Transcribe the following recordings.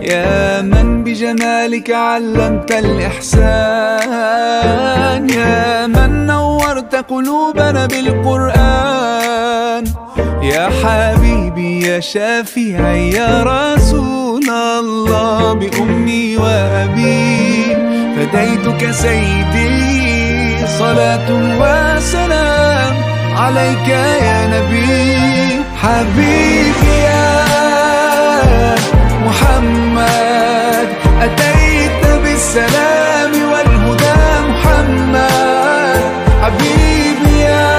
يا من بجمالك علمت الإحسان، يا من نورت قلوبنا بالقرآن، يا حبيبي يا شافعي يا رسول الله، بأمي وأبي فديتك سيدي، صلاة وسلام عليك يا نبي. حبيبي يا محمد أتيت بالسلام والهدى محمد، حبيبي يا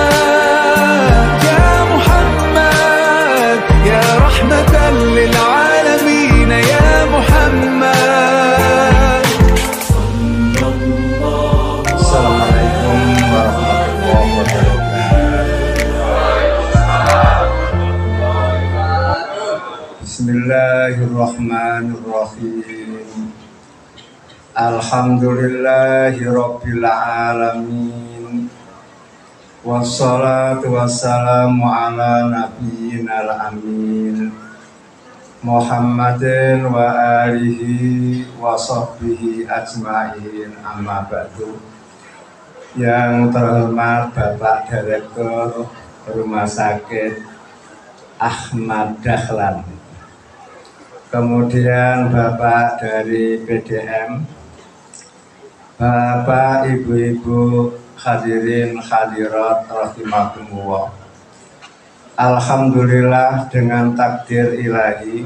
محمد يا رحمة للعالمين يا محمد. Assalamualaikum warahmatullahi wabarakatuh. Bismillahirrahmanirrahim. Alhamdulillahi rabbil alamin. Wassalatu wassalamu ala nabiyyinal amin Muhammadin wa alihi wa sahbihi ajma'in, amma ba'du. Yang terhormat Bapak Direktur Rumah Sakit Ahmad Dahlan, kemudian Bapak dari PDM, Bapak Ibu-ibu hadirin hadirat rahimakumullah. Alhamdulillah dengan takdir ilahi,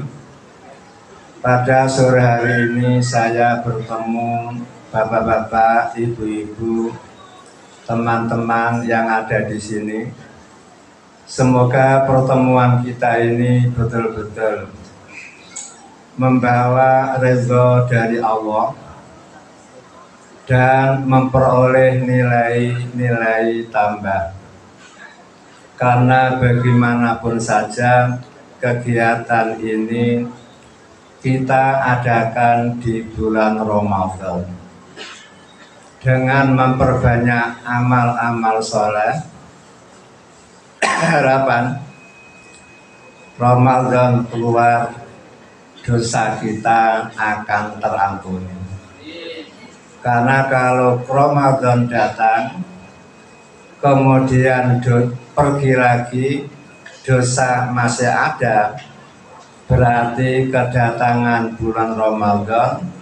pada sore hari ini saya bertemu bapak-bapak, ibu-ibu, teman-teman yang ada di sini. Semoga pertemuan kita ini betul-betul membawa ridho dari Allah dan memperoleh nilai-nilai tambah. Karena bagaimanapun saja kegiatan ini kita adakan di bulan Ramadan dengan memperbanyak amal-amal soleh. Harapan Ramadan keluar, dosa kita akan terampuni. Karena kalau Ramadan datang kemudian pergi lagi, dosa masih ada, berarti kedatangan bulan Ramadan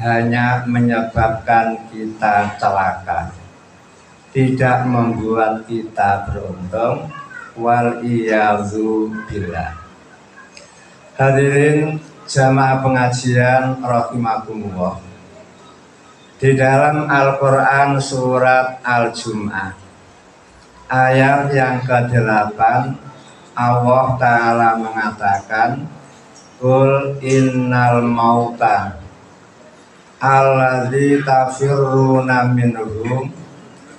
hanya menyebabkan kita celaka, tidak membuat kita beruntung. Wal iyadzu billah. Hadirin jamaah pengajian rahimakumullah. Di dalam Al-Quran surat Al-Jum'ah ayat yang ke-8, Allah Ta'ala mengatakan, Qul innal mauta alladzi tafirruna minhum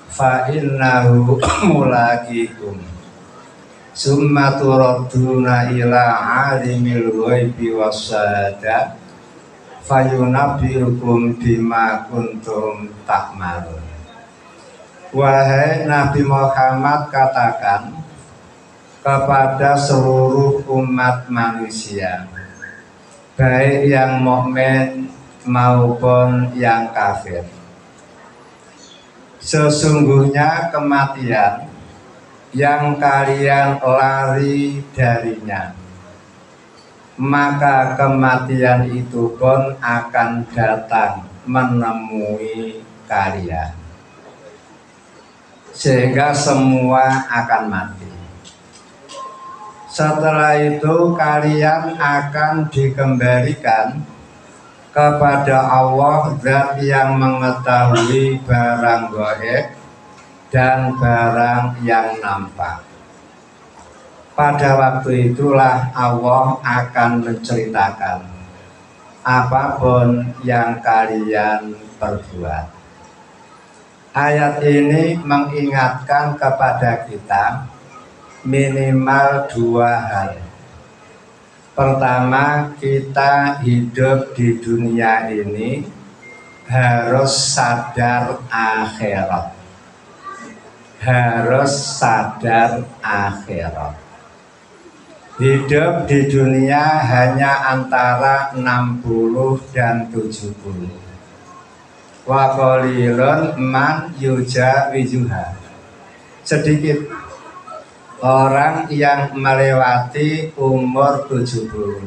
fa innahu mulaqikum summa turadduna ila alimil ghaibi wasyahada fayunabbiukum bima kuntum ta'malun. Wahai Nabi Muhammad, katakan kepada seluruh umat manusia, baik yang mukmin maupun yang kafir, sesungguhnya kematian yang kalian lari darinya, maka kematian itu pun akan datang menemui kalian, sehingga semua akan mati. Setelah itu kalian akan dikembalikan kepada Allah, Zat yang mengetahui barang gaib dan barang yang nampak. Pada waktu itulah Allah akan menceritakan apapun yang kalian perbuat. Ayat ini mengingatkan kepada kita minimal dua hal. Pertama, kita hidup di dunia ini harus sadar akhirat. Harus sadar akhirat. Hidup di dunia hanya antara 60 dan 70. Wa qalilun man yujawizuha. Sedikit orang yang melewati umur 70.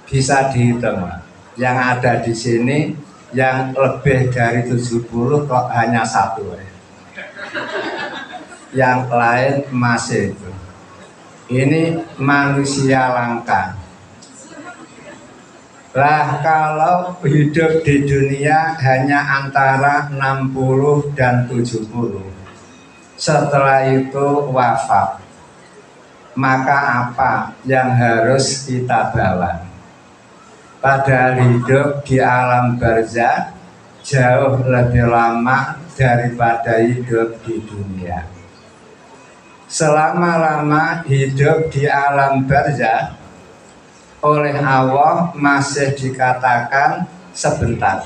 Bisa dihitung. Yang ada di sini yang lebih dari 70 kok hanya satu. Yang lain masih itu. Ini manusia langka. Lah kalau hidup di dunia hanya antara 60 dan 70, setelah itu wafat, maka apa yang harus kita bawa? Padahal hidup di alam barzakh jauh lebih lama daripada hidup di dunia. Selama-lama hidup di alam barzakh oleh Allah masih dikatakan sebentar.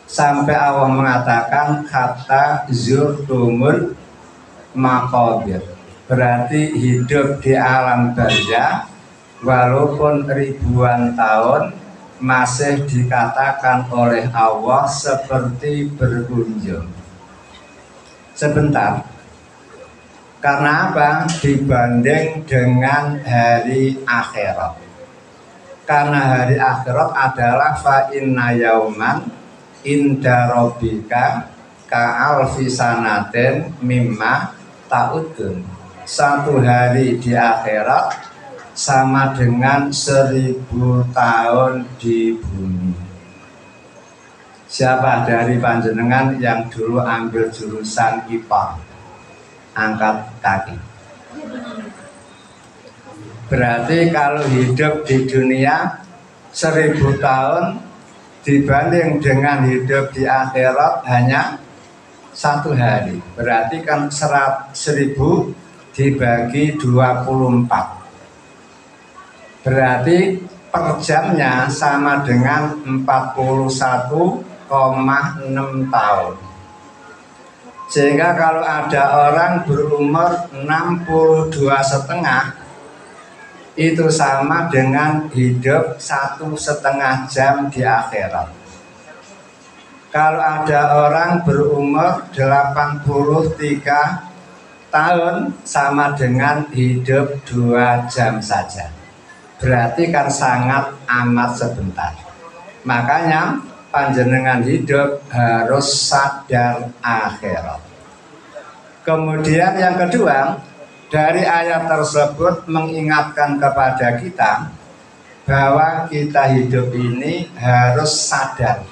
Sampai Allah mengatakan kata zurtumul maqabir. Berarti hidup di alam barzakh walaupun ribuan tahun masih dikatakan oleh Allah seperti berkunjung. Sebentar. Karena apa? Dibanding dengan hari akhirat. Karena hari akhirat adalah fa inna yauman inda rabbika ka'alfi sanatin mimma ta'udun. Satu hari di akhirat sama dengan 1000 tahun di bumi. Siapa dari panjenengan yang dulu ambil jurusan IPA? Angkat kaki. Berarti kalau hidup di dunia 1000 tahun dibanding dengan hidup di akhirat hanya satu hari. Berarti kan 1000 dibagi 24. Berarti per jamnya sama dengan 41,6 tahun. Sehingga kalau ada orang berumur 62,5, itu sama dengan hidup 1,5 jam di akhirat. Kalau ada orang berumur 83 tahun sama dengan hidup 2 jam saja. Berarti kan sangat amat sebentar. Makanya panjenengan hidup harus sadar akhirat. Kemudian yang kedua, dari ayat tersebut mengingatkan kepada kita bahwa kita hidup ini harus sadar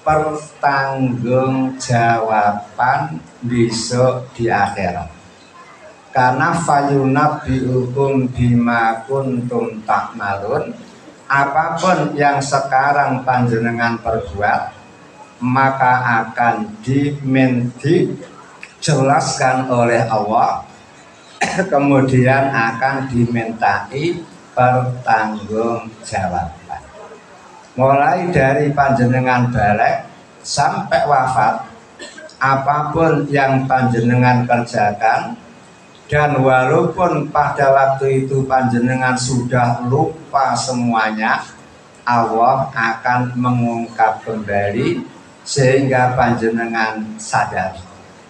pertanggungjawaban besok di akhirat. Karena fayunabbi'ukum bima kuntum ta'malun, apapun yang sekarang panjenengan perbuat maka akan dijelaskan oleh Allah, kemudian akan dimintai pertanggungjawaban. Mulai dari panjenengan balik sampai wafat, apapun yang panjenengan kerjakan, dan walaupun pada waktu itu panjenengan sudah lupa semuanya, Allah akan mengungkap kembali sehingga panjenengan sadar.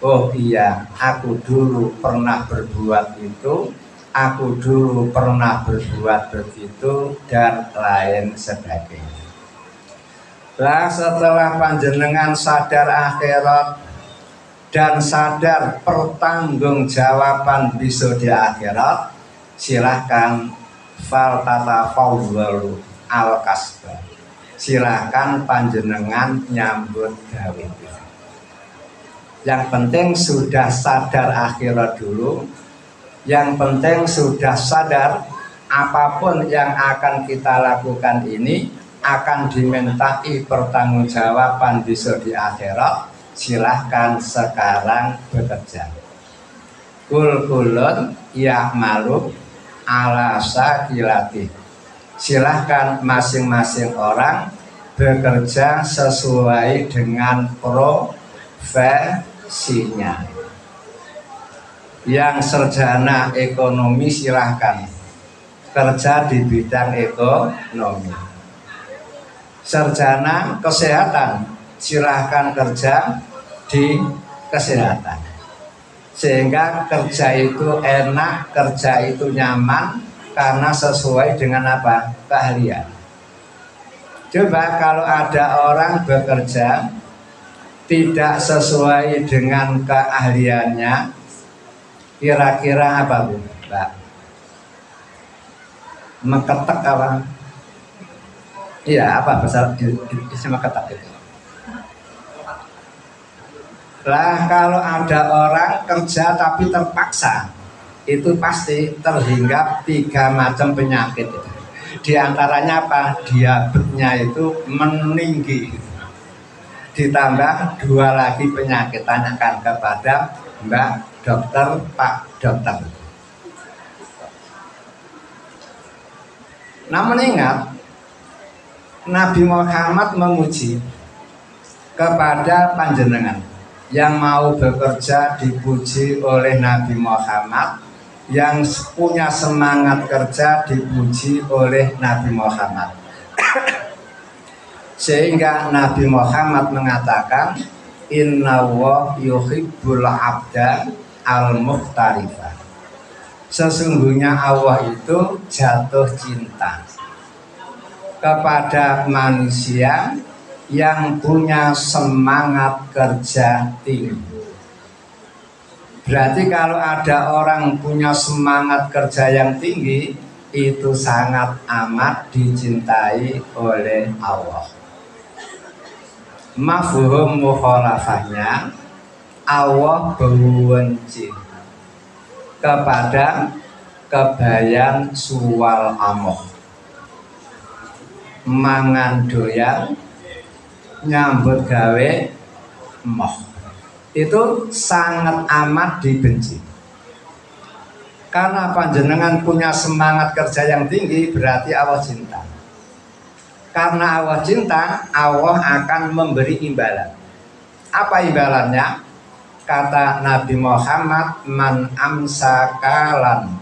Oh iya, aku dulu pernah berbuat itu, aku dulu pernah berbuat begitu, dan lain sebagainya. Lah setelah panjenengan sadar akhirat dan sadar pertanggungjawaban besok di akhirat, silahkan fal tatafawwalu al kasba. Silahkan panjenengan nyambut gawe. Yang penting sudah sadar akhirat dulu. Yang penting sudah sadar apapun yang akan kita lakukan ini akan dimintai pertanggungjawaban besok di akhirat. Silahkan sekarang bekerja. Kulun ya'malu ala sakilati. Silahkan masing-masing orang bekerja sesuai dengan profesinya. Yang sarjana ekonomi silahkan kerja di bidang ekonomi. Sarjana kesehatan silahkan kerja di kesehatan. Sehingga kerja itu enak, kerja itu nyaman karena sesuai dengan apa? Keahlian. Coba kalau ada orang bekerja tidak sesuai dengan keahliannya, kira-kira apa Bu? Mbak? Mengetek apa? Iya, apa besar sama ketek itu? Lah kalau ada orang kerja tapi terpaksa, itu pasti terhinggap 3 macam penyakit itu. Di antaranya apa? Diabetesnya itu meninggi. Ditambah 2 lagi penyakit. Tanyakan kepada Mbak Dokter, Pak Dokter. Namun ingat, Nabi Muhammad memuji kepada panjenengan. Yang mau bekerja dipuji oleh Nabi Muhammad, yang punya semangat kerja dipuji oleh Nabi Muhammad. Sehingga Nabi Muhammad mengatakan, Inna wa yuhibbul abda al-muqtarifah. Sesungguhnya Allah itu jatuh cinta kepada manusia yang punya semangat kerja tinggi. Berarti kalau ada orang punya semangat kerja yang tinggi, itu sangat amat dicintai oleh Allah. Mafhum mukhalafahnya, Allah benci kepada kebayan suwal amoh, mangan doyan nyambut gawe moh, itu sangat amat dibenci. Karena panjenengan punya semangat kerja yang tinggi, berarti Allah cinta. Karena Allah cinta, Allah akan memberi imbalan. Apa imbalannya? Kata Nabi Muhammad, man amsakalan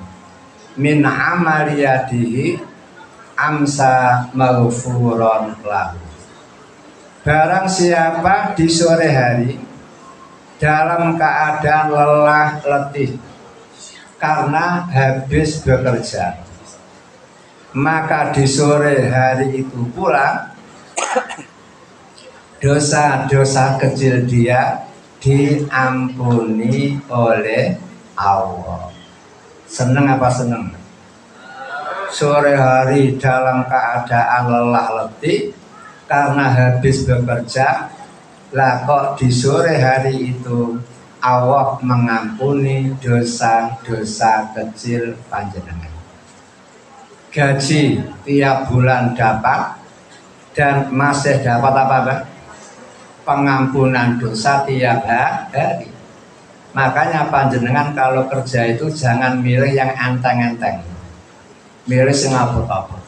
min amaliyadihi amsa maghfuron lahu. Barang siapa di sore hari dalam keadaan lelah letih karena habis bekerja, maka di sore hari itu pula dosa-dosa kecil dia diampuni oleh Allah. Seneng apa seneng? Sore hari dalam keadaan lelah letih karena habis bekerja, lah kok di sore hari itu Allah mengampuni dosa-dosa kecil panjenengan. Gaji tiap bulan dapat dan masih dapat apa Pak? Pengampunan dosa tiap hari. Makanya panjenengan kalau kerja itu jangan milih yang enteng-enteng, milih sing abot-abot.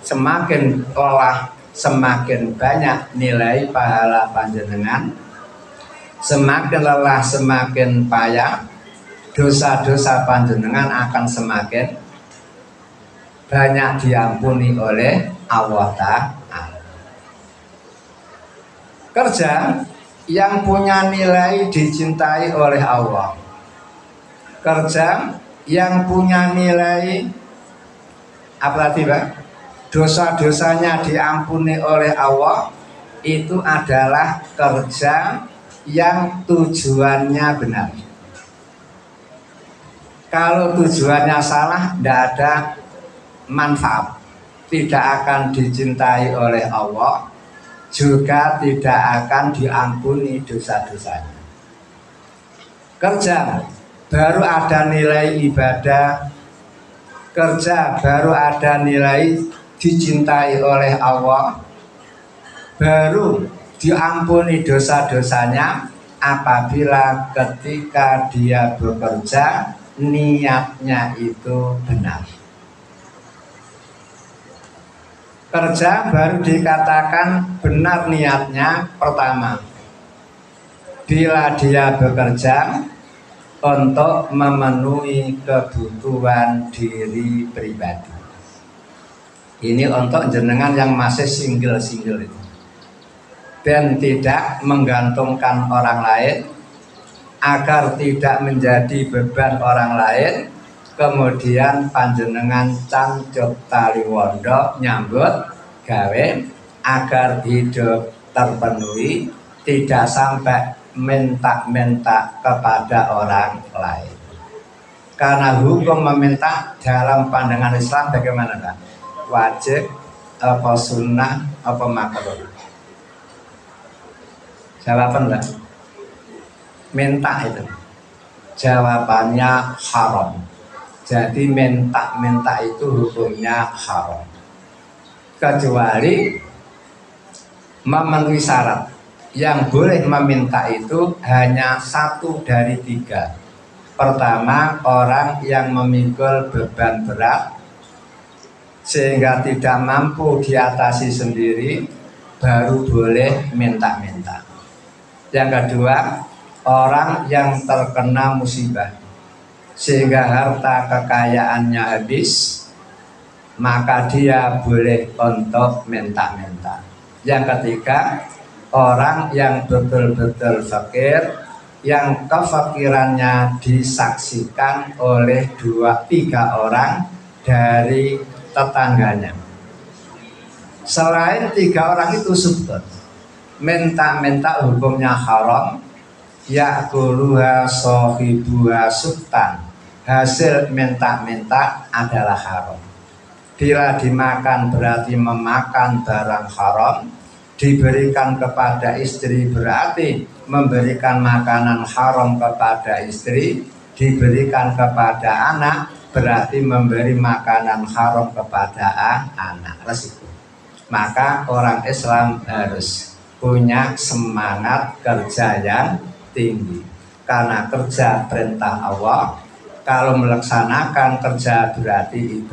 Semakin lelah, semakin banyak nilai pahala panjenengan. Semakin lelah, semakin payah, dosa-dosa panjenengan akan semakin banyak diampuni oleh Allah Ta'ala. Kerja yang punya nilai dicintai oleh Allah, kerja yang punya nilai apa tadi Pak? Dosa-dosanya diampuni oleh Allah, itu adalah kerja yang tujuannya benar. Kalau tujuannya salah, tidak ada manfaat, tidak akan dicintai oleh Allah, juga tidak akan diampuni dosa-dosanya. Kerja baru ada nilai ibadah, kerja baru ada nilai dicintai oleh Allah, baru diampuni dosa-dosanya apabila ketika dia bekerja niatnya itu benar. Kerja baru dikatakan benar niatnya pertama bila dia bekerja untuk memenuhi kebutuhan diri pribadi. Ini untuk jenengan yang masih single-single itu, dan tidak menggantungkan orang lain, agar tidak menjadi beban orang lain. Kemudian panjenengan cancut tali wondo nyambut gawe agar hidup terpenuhi, tidak sampai minta-minta kepada orang lain. Karena hukum meminta dalam pandangan Islam bagaimana Pak? Wajib apa sunnah apa makruh? Jawaban Pak, minta itu jawabannya haram. Jadi minta-minta itu hukumnya haram, kecuali memenuhi syarat. Yang boleh meminta itu hanya 1 dari 3. Pertama, orang yang memikul beban berat sehingga tidak mampu diatasi sendiri, baru boleh minta-minta. Yang kedua, orang yang terkena musibah sehingga harta kekayaannya habis, maka dia boleh untuk minta-minta. Yang ketiga, orang yang betul-betul fakir, yang kefakirannya disaksikan oleh 2-3 orang dari tetangganya. Selain 3 orang itu subur, minta-minta hukumnya haram. Ya'kuluha sohibuha subtan, hasil minta-minta adalah haram. Bila dimakan berarti memakan barang haram. Diberikan kepada istri berarti memberikan makanan haram kepada istri. Diberikan kepada anak berarti memberi makanan haram kepada anak. Resiko. Maka orang Islam harus punya semangat kerja yang tinggi, karena kerja perintah Allah. Kalau melaksanakan kerja berarti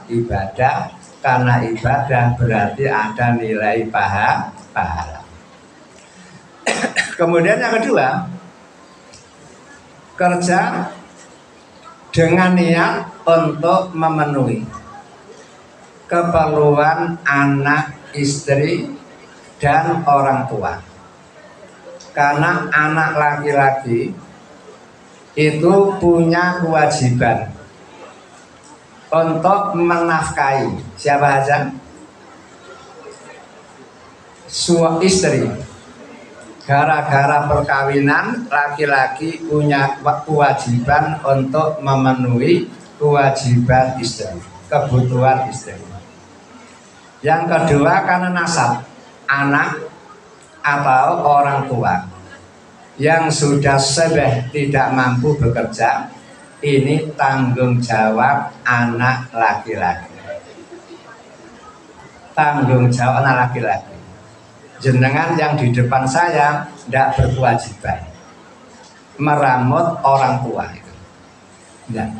ibadah, karena ibadah berarti ada nilai pahala. Kemudian yang kedua, kerja dengan niat untuk memenuhi keperluan anak, istri, dan orang tua. Karena anak laki-laki itu punya kewajiban untuk menafkahi siapa saja? Istri. Gara-gara perkawinan, laki-laki punya kewajiban untuk memenuhi kewajiban istri, kebutuhan istri. Yang kedua, karena nasab, anak atau orang tua yang sudah sebeh tidak mampu bekerja, ini tanggung jawab anak laki-laki. Tanggung jawab anak laki-laki. Jenengan yang di depan saya tidak berkewajiban meramut orang tua. Ya.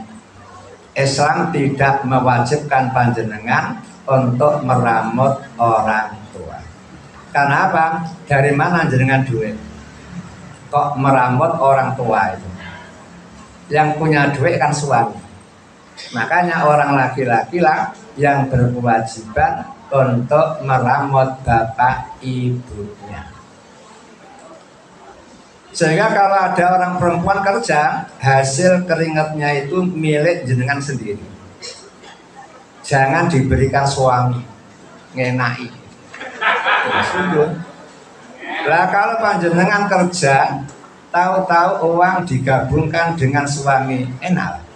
Islam tidak mewajibkan panjenengan untuk meramut orang tua. Karena apa? Dari mana jenengan duit? Kok meramut orang tua itu? Yang punya duit kan suami. Makanya orang laki-laki lah yang berkewajiban untuk meramut bapak ibunya. Sehingga kalau ada orang perempuan kerja, hasil keringatnya itu milik jenengan sendiri. Jangan diberikan suami, ngenai. Lah kalau panjenengan kerja, tahu-tahu uang digabungkan dengan suami, enak.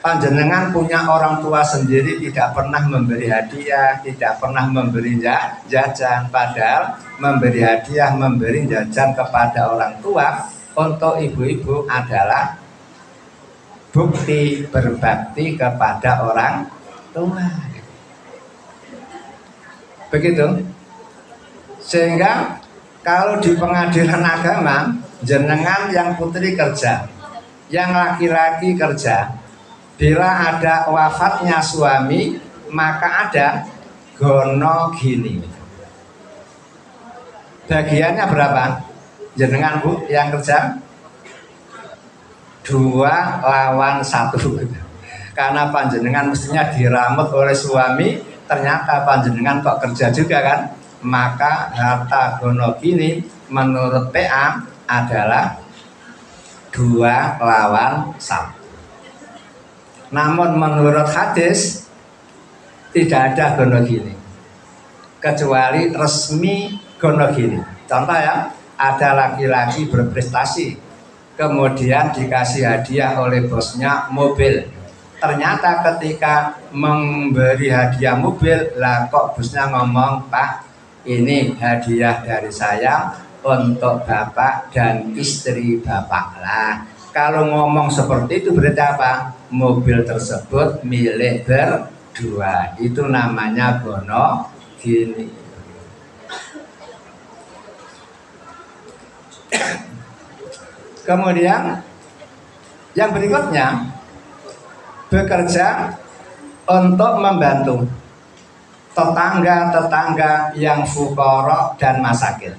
Panjenengan punya orang tua sendiri, tidak pernah memberi hadiah, tidak pernah memberi jajan. Padahal memberi hadiah, memberi jajan kepada orang tua untuk ibu-ibu adalah bukti berbakti kepada orang tua. Begitu. Sehingga kalau di pengadilan agama, jenengan yang putri kerja, yang laki-laki kerja. Bila ada wafatnya suami, maka ada gono gini. Bagiannya berapa? Jenengan Bu yang kerja? 2 lawan 1. Karena panjenengan mestinya diramut oleh suami, ternyata panjenengan kok kerja juga kan, maka harta gonogini menurut PA adalah 2 lawan 1. Namun menurut hadis tidak ada gonogini kecuali resmi gonogini. Contoh ya, ada laki-laki berprestasi kemudian dikasih hadiah oleh bosnya mobil. Ternyata ketika memberi hadiah mobil, lah kok bosnya ngomong, "Pak, ini hadiah dari saya untuk bapak dan istri bapak." Lah, kalau ngomong seperti itu berarti apa? Mobil tersebut milik berdua. Itu namanya gonogini. Kemudian yang berikutnya, bekerja untuk membantu tetangga-tetangga yang fuqara dan masakin.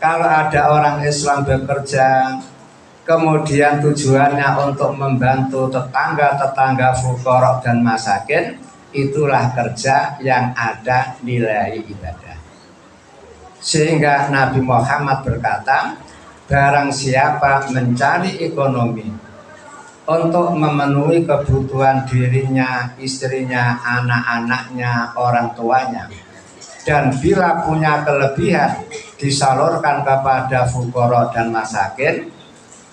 Kalau ada orang Islam bekerja kemudian tujuannya untuk membantu tetangga-tetangga fuqara dan masakin, itulah kerja yang ada nilai ibadah. Sehingga Nabi Muhammad berkata, barang siapa mencari ekonomi untuk memenuhi kebutuhan dirinya, istrinya, anak-anaknya, orang tuanya, dan bila punya kelebihan disalurkan kepada fuqara dan masakin,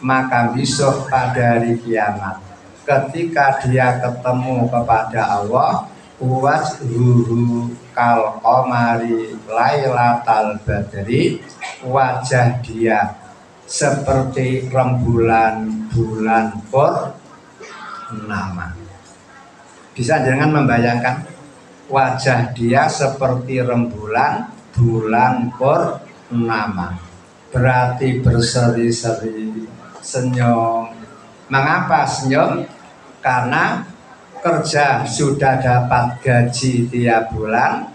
maka besok pada hari kiamat ketika dia ketemu kepada Allah, wajhuhu kal qamari lailatal badri, wajah dia seperti rembulan bulan purnama. Bisa jangan membayangkan wajah dia seperti rembulan bulan purnama, berarti berseri-seri, senyum. Mengapa senyum? Karena kerja sudah dapat gaji tiap bulan,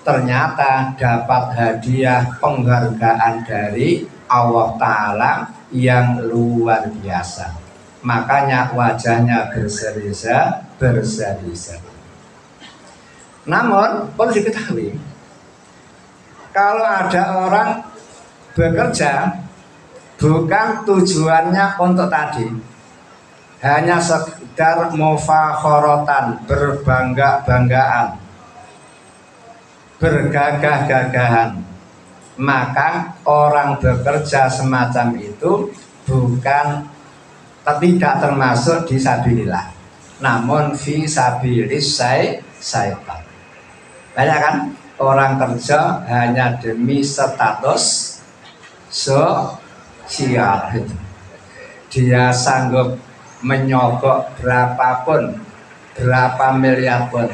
ternyata dapat hadiah penghargaan dari Allah Ta'ala yang luar biasa. Makanya wajahnya berseri-seri. Namun perlu diketahui, kalau ada orang bekerja bukan tujuannya untuk tadi, hanya sekedar mufakhorotan, berbangga-banggaan, bergagah-gagahan, maka orang bekerja semacam itu tidak termasuk di sabilillah, namun fi sabilis syaitan. Banyak kan orang kerja hanya demi status sosial. Dia sanggup menyogok berapapun, berapa miliar pun,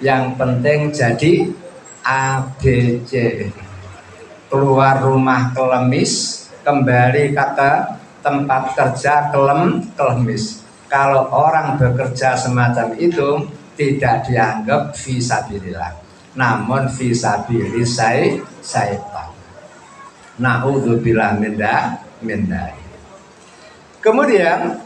yang penting jadi ABC. Keluar rumah kelemis, kembali ke tempat kerja kelemis. Kalau orang bekerja semacam itu tidak dianggap fisabilillah, namun fisabilis syaitan. Na'udzubillah min dzalik. Kemudian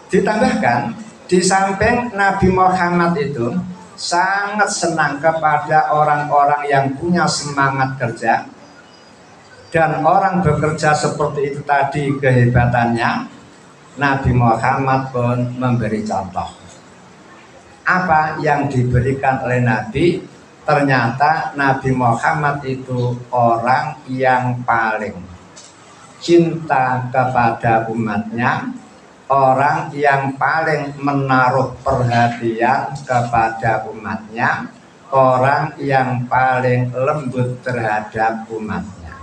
ditambahkan, di samping Nabi Muhammad itu sangat senang kepada orang-orang yang punya semangat kerja, dan orang bekerja seperti itu tadi kehebatannya, Nabi Muhammad pun memberi contoh. Apa yang diberikan oleh Nabi? Ternyata Nabi Muhammad itu orang yang paling cinta kepada umatnya, orang yang paling menaruh perhatian kepada umatnya, orang yang paling lembut terhadap umatnya.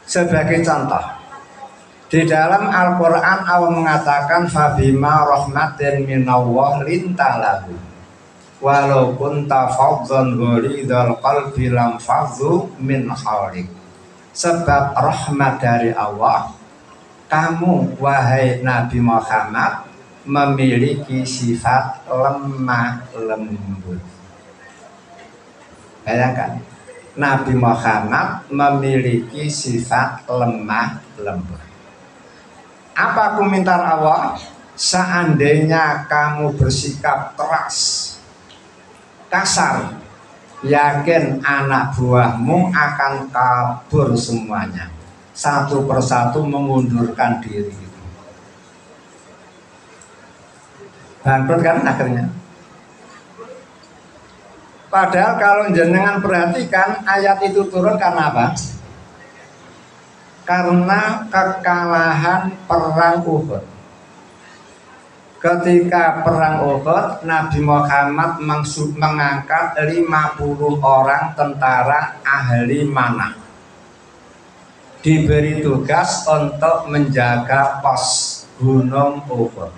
Sebagai contoh, di dalam Al-Quran Allah mengatakan, fabima rahmatin minallah lintalahu walau kunta faddan ghalidhal qalbi lam faddu min hawlik. Sebab rahmat dari Allah, kamu wahai Nabi Muhammad memiliki sifat lemah lembut. Bayangkan, Nabi Muhammad memiliki sifat lemah lembut. Apa komentar Allah? Seandainya kamu bersikap keras, kasar, yakin anak buahmu akan kabur semuanya, satu persatu mengundurkan diri. Bangkrut kan akhirnya. Padahal kalau jenengan perhatikan ayat itu turun karena apa? Karena kekalahan perang Uhud. Ketika perang Uhud, Nabi Muhammad mengangkat 50 orang tentara ahli manah, diberi tugas untuk menjaga pos Gunung Uhud.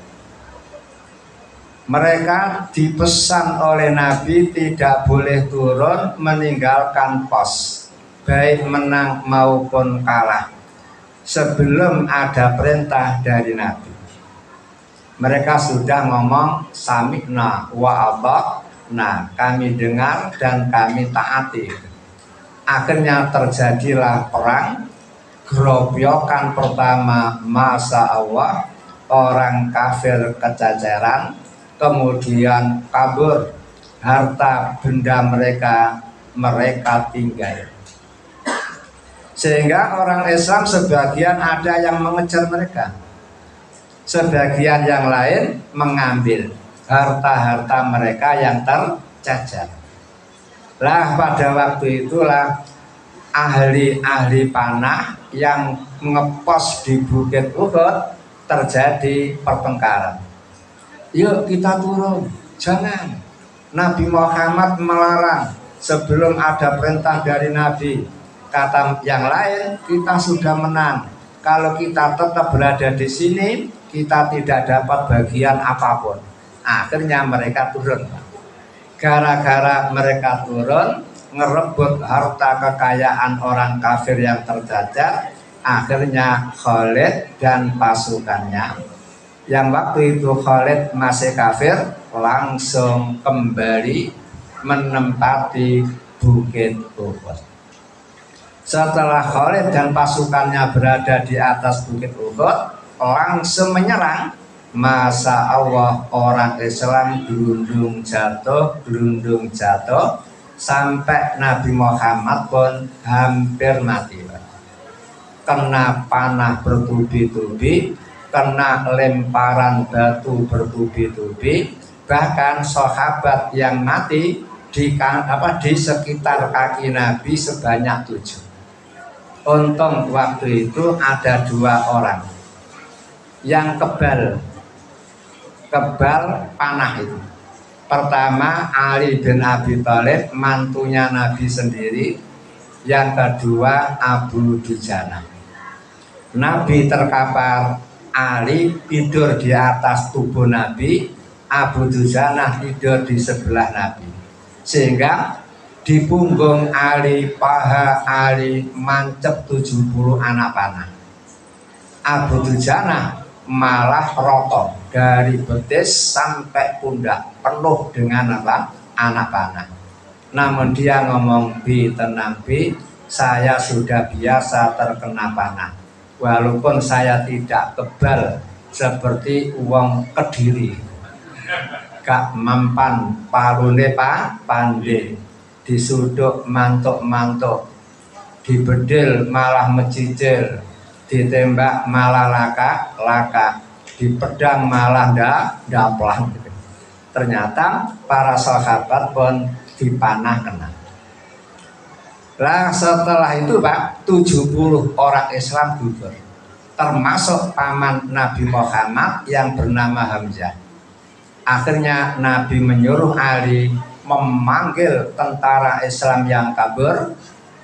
Mereka dipesan oleh Nabi tidak boleh turun meninggalkan pos, baik menang maupun kalah, sebelum ada perintah dari Nabi. Mereka sudah ngomong sami'na wa ata'na, kami dengar dan kami taati. Akhirnya terjadilah perang, gerobyokan pertama masa Allah, orang kafir kececeran, kemudian kabur, harta benda mereka tinggal. Sehingga orang Islam sebagian ada yang mengejar mereka, sebagian yang lain mengambil harta-harta mereka yang tercecer. Lah pada waktu itulah ahli-ahli panah yang ngepos di Bukit Uhud terjadi pertengkaran. Yuk kita turun, jangan. Nabi Muhammad melarang sebelum ada perintah dari Nabi. Kata yang lain, kita sudah menang. Kalau kita tetap berada di sini, kita tidak dapat bagian apapun. Akhirnya mereka turun. Gara-gara mereka turun, ngerebut harta kekayaan orang kafir yang terjajar, akhirnya Khalid dan pasukannya, yang waktu itu Khalid masih kafir, langsung kembali menempati Bukit Uhud. Setelah Khalid dan pasukannya berada di atas Bukit Uhud, langsung menyerang. Masa Allah orang Islam gerundung jatuh, sampai Nabi Muhammad pun hampir mati. Kena panah bertubi-tubi, kena lemparan batu bertubi-tubi, bahkan sahabat yang mati di sekitar kaki Nabi sebanyak 7. Untung waktu itu ada 2 orang yang kebal panah itu. Pertama Ali bin Abi Thalib, mantunya Nabi sendiri. Yang kedua Abu Dujana. Nabi terkapar, Ali tidur di atas tubuh Nabi, Abu Dujana tidur di sebelah Nabi. Sehingga di punggung Ali, paha Ali mancep 70 anak panah. Abu Dujana malah rotok dari betis sampai pundak, penuh dengan anak panah. Namun dia ngomong, Bi, tenang Bi, saya sudah biasa terkena panah. Walaupun saya tidak kebal seperti uang Kediri, gak mempan palune pandai, disuduk mantuk-mantuk, dibedil malah mecicil, ditembak malah laka, dipedang malah ndaplang. Ternyata para sahabat pun dipanah kena. Lah setelah itu Pak, 70 orang Islam gugur, termasuk paman Nabi Muhammad yang bernama Hamzah. Akhirnya Nabi menyuruh Ali memanggil tentara Islam yang kabur.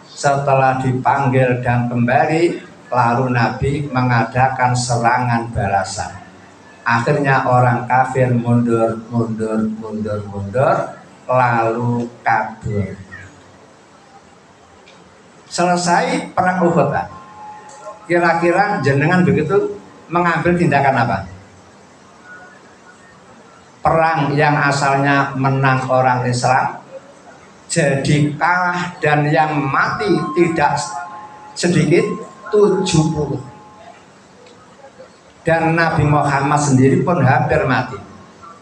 Setelah dipanggil dan kembali, lalu Nabi mengadakan serangan balasan. Akhirnya orang kafir mundur, lalu kabur. Selesai perang Uhud. Kira-kira jenengan begitu mengambil tindakan apa? Perang yang asalnya menang orang Islam jadi kalah, dan yang mati tidak sedikit, 70. dan Nabi Muhammad sendiri pun hampir mati.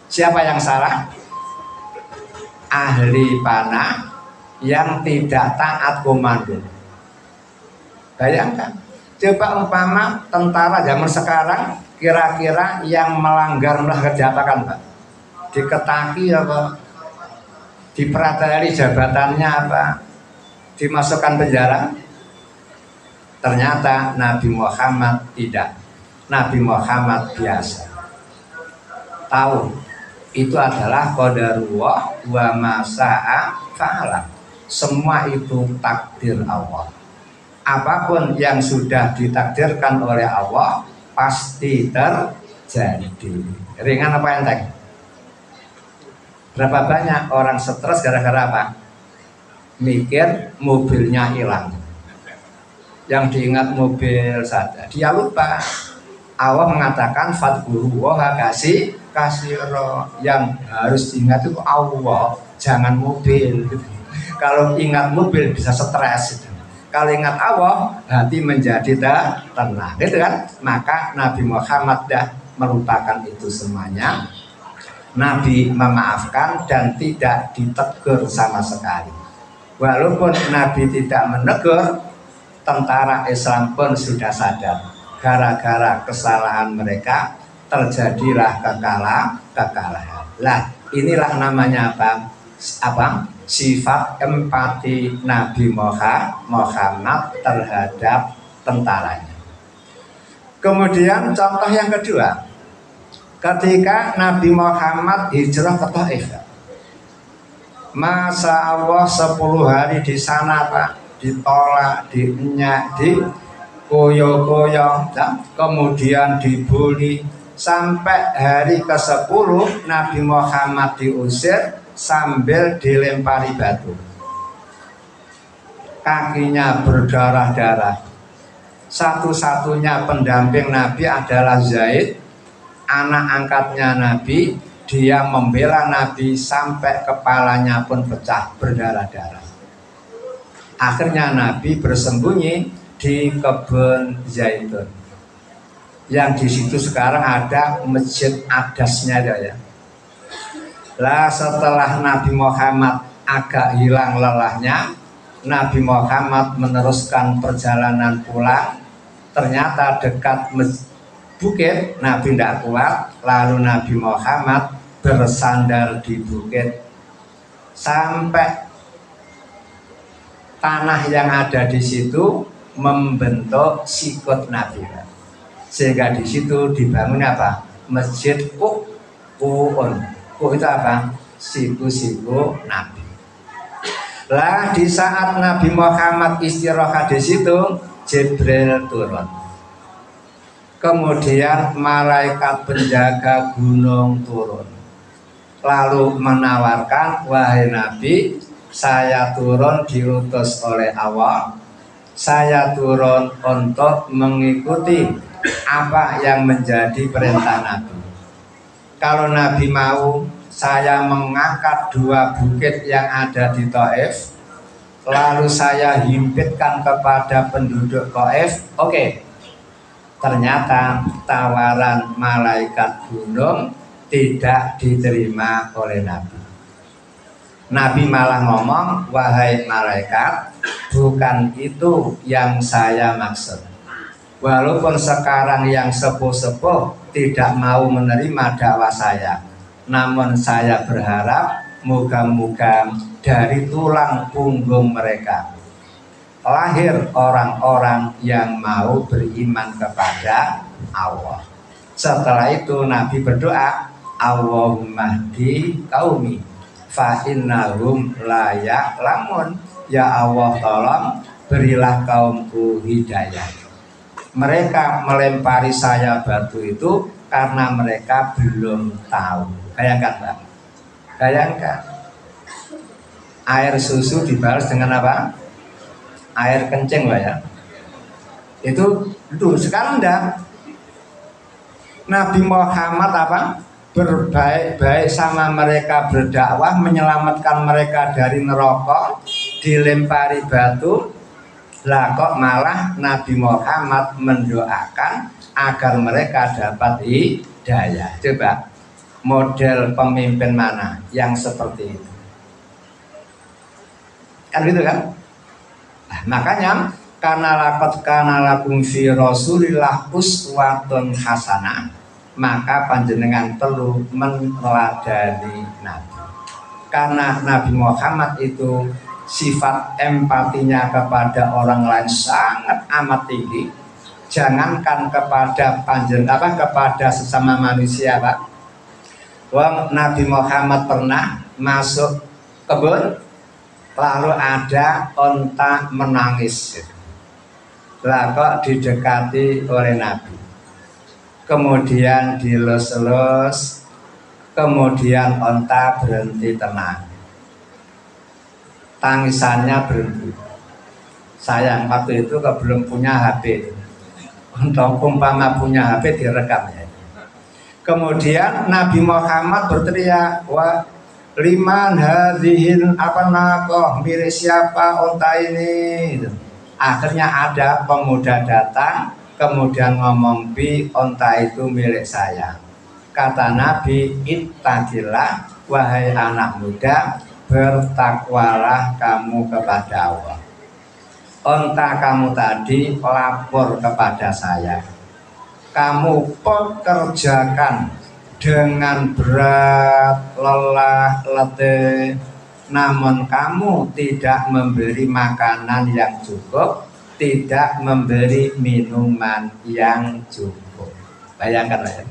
Siapa yang salah? Ahli panah yang tidak taat komando. Bayangkan, coba umpama tentara zaman sekarang kira-kira yang melanggar diapakan, Pak? Diketaki apa? Diperateli jabatannya apa? Dimasukkan penjara? Ternyata Nabi Muhammad tidak. Nabi Muhammad biasa. Tahu itu adalah qadarullah wa ma syaa fa'ala. Semua itu takdir Allah. Apapun yang sudah ditakdirkan oleh Allah pasti terjadi. Ringan apa enteng? Berapa banyak orang stres gara-gara apa? Mikir mobilnya hilang. Yang diingat mobil saja, dia lupa. Allah mengatakan fadkurullaha kasiro. Yang harus diingat itu Allah, jangan mobil. Kalau ingat mobil bisa stres. Kalau ingat Allah, hati menjadi tenang, gitu kan? Maka Nabi Muhammad dah melupakan itu semuanya. Nabi memaafkan dan tidak ditegur sama sekali. Walaupun Nabi tidak menegur, tentara Islam pun sudah sadar. Gara-gara kesalahan mereka terjadilah kekalahan. Lah, inilah namanya apa? Sifat empati Nabi Muhammad terhadap tentaranya. Kemudian contoh yang kedua, ketika Nabi Muhammad hijrah ke Taif, masa Allah 10 hari di sana, Pak, ditolak, dinyak, dikoyo-koyo, kemudian dibully, sampai hari ke-10 Nabi Muhammad diusir sambil dilempari batu. Kakinya berdarah-darah. Satu-satunya pendamping Nabi adalah Zaid, anak angkatnya Nabi. Dia membela Nabi sampai kepalanya pun pecah berdarah-darah. Akhirnya Nabi bersembunyi di kebun zaitun. Yang di situ sekarang ada masjid adasnya ya. Lah setelah Nabi Muhammad agak hilang lelahnya, Nabi Muhammad meneruskan perjalanan pulang. Ternyata dekat bukit, Nabi tidak kuat, lalu Nabi Muhammad bersandar di bukit sampai tanah yang ada di situ membentuk sikut Nabi, sehingga di situ dibangun apa? Masjid Qu'un. Itu apa? Siku-siku Nabi. Lah di saat Nabi Muhammad istirahat di situ, Jibril turun. Kemudian malaikat penjaga gunung turun. Lalu menawarkan, wahai Nabi, saya turun diutus oleh Allah. Saya turun untuk mengikuti apa yang menjadi perintah Nabi. Kalau Nabi mau, saya mengangkat 2 bukit yang ada di Taif, lalu saya himpitkan kepada penduduk Taif. Oke. Ternyata tawaran malaikat gunung tidak diterima oleh Nabi. Nabi malah ngomong, wahai malaikat, bukan itu yang saya maksud. Walaupun sekarang yang sepuh-sepuh tidak mau menerima dakwah saya, namun saya berharap moga-moga dari tulang punggung mereka lahir orang-orang yang mau beriman kepada Allah. Setelah itu Nabi berdoa, Allahumma hdi qaumi fa innahum la ya'lamun. Ya Allah, tolong berilah kaumku hidayah. Mereka melempari saya batu itu karena mereka belum tahu. Bayangkan, Pak. Bayangkan. Air susu dibalas dengan apa? Air kencing, Pak, ya. Itu sekarang enggak. Nabi Muhammad apa? Berbaik-baik sama mereka, berdakwah, menyelamatkan mereka dari neraka, dilempari batu. Lah kok malah Nabi Muhammad mendoakan agar mereka dapat hidayah. Coba model pemimpin mana yang seperti itu? Kan gitu kan? Nah, makanya kana lakum fi Rasulillah uswatun hasanah, maka panjenengan perlu meneladani Nabi. Karena Nabi Muhammad itu sifat empatinya kepada orang lain sangat amat tinggi. Jangankan kepada kepada sesama manusia, Pak. Wong Nabi Muhammad pernah masuk kebun, lalu ada onta menangis. Lah kok didekati oleh Nabi. Kemudian dilus-lus, kemudian onta berhenti tenang. Tangisannya berhenti. Sayang waktu itu belum punya HP. Untuk umpama punya HP direkam ya. Kemudian Nabi Muhammad berteriak, "Wa liman hadhihin nakoh, milik siapa onta ini?" Akhirnya ada pemuda datang, kemudian ngomong, "Bi, onta itu milik saya." Kata Nabi, "Ittaqillah, wahai anak muda, bertakwalah kamu kepada Allah. Onta kamu tadi lapor kepada saya. Kamu pekerjakan dengan berat, lelah, letih, namun kamu tidak memberi makanan yang cukup, tidak memberi minuman yang cukup." Bayangkan ya.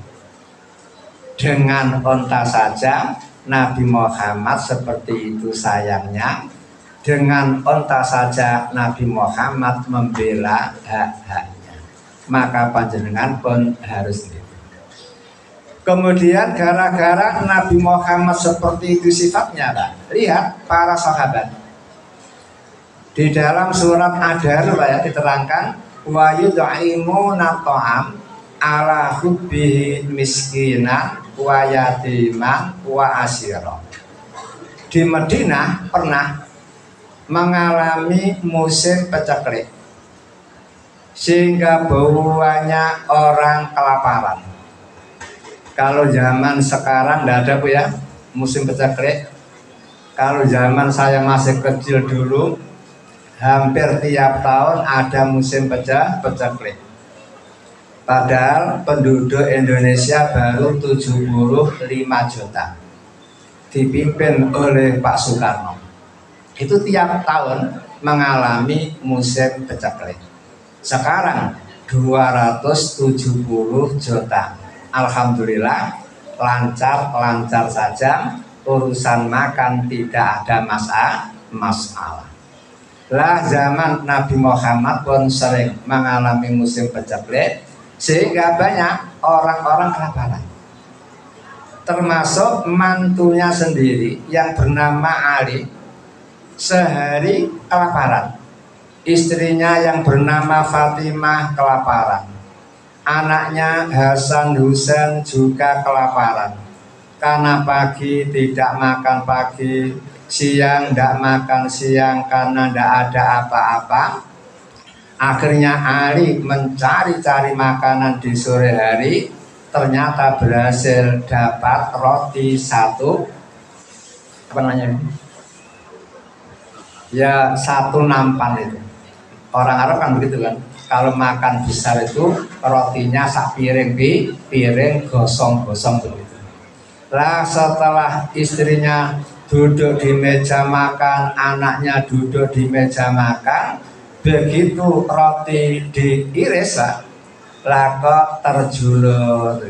Dengan onta saja Nabi Muhammad seperti itu sayangnya. Dengan onta saja Nabi Muhammad membela hak-haknya. Maka panjenengan pun harus gitu. Kemudian gara-gara Nabi Muhammad seperti itu sifatnya, Pak. Lihat para sahabat. Di dalam surat Ad-Dahr ya diterangkan, wa yud'imuna ta'am ala hubbihi miskinan wa yatiman wa asira. Di Madinah pernah mengalami musim paceklik, sehingga banyak orang kelaparan. Kalau zaman sekarang tidak ada, Bu, ya, musim paceklik. Kalau zaman saya masih kecil dulu, hampir tiap tahun ada musim paceklik. Padahal penduduk Indonesia baru 75 juta, dipimpin oleh Pak Soekarno. Itu tiap tahun mengalami musim paceklik. Sekarang 270 juta. Alhamdulillah lancar saja, urusan makan tidak ada masalah. Lah zaman Nabi Muhammad pun sering mengalami musim paceklik, sehingga banyak orang-orang kelaparan. Termasuk mantunya sendiri yang bernama Ali, sehari kelaparan. Istrinya yang bernama Fatimah kelaparan. Anaknya Hasan Husain juga kelaparan. Karena pagi tidak makan pagi, siang tidak makan siang karena tidak ada apa-apa. Akhirnya Ali mencari-cari makanan di sore hari, ternyata berhasil dapat roti satu, ya, satu nampan itu. Orang Arab kan begitu kan, kalau makan besar itu rotinya sak piring gosong-gosong begitu. Lah setelah istrinya duduk di meja makan, anaknya duduk di meja makan, begitu roti diiris lah kok terjulur,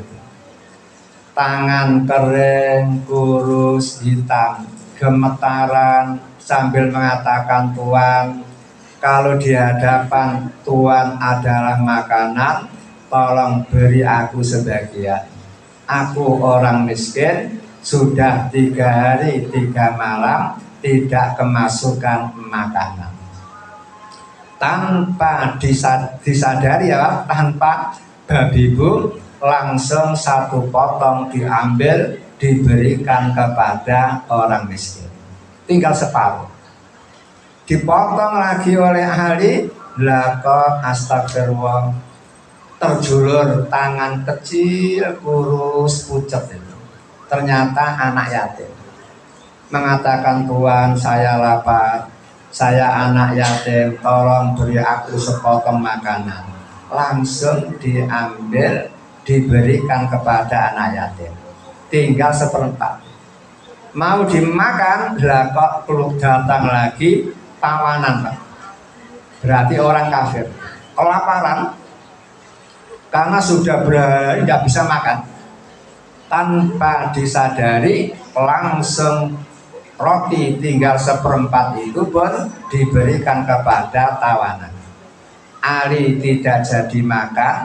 tangan kering, kurus, hitam, gemetaran sambil mengatakan, "Tuan, kalau di hadapan Tuan adalah makanan, tolong beri aku sebagian. Aku orang miskin, sudah 3 hari 3 malam tidak kemasukan makanan." Tanpa disadari ya, tanpa babi bu, langsung satu potong diambil, diberikan kepada orang miskin. Tinggal separuh. Dipotong lagi oleh Ali, lah kok astagfirullah, terjulur tangan kecil kurus pucet itu. Ternyata anak yatim. Mengatakan, Tuhan saya lapar, saya anak yatim, tolong beri aku sepotong makanan. Langsung diambil, diberikan kepada anak yatim. Tinggal seperempat. Mau dimakan, lah kok datang lagi tawanan, Pak. Berarti orang kafir, kelaparan, karena sudah berhari tidak bisa makan. Tanpa disadari, langsung roti tinggal seperempat itu pun diberikan kepada tawanan. Ali tidak jadi makan,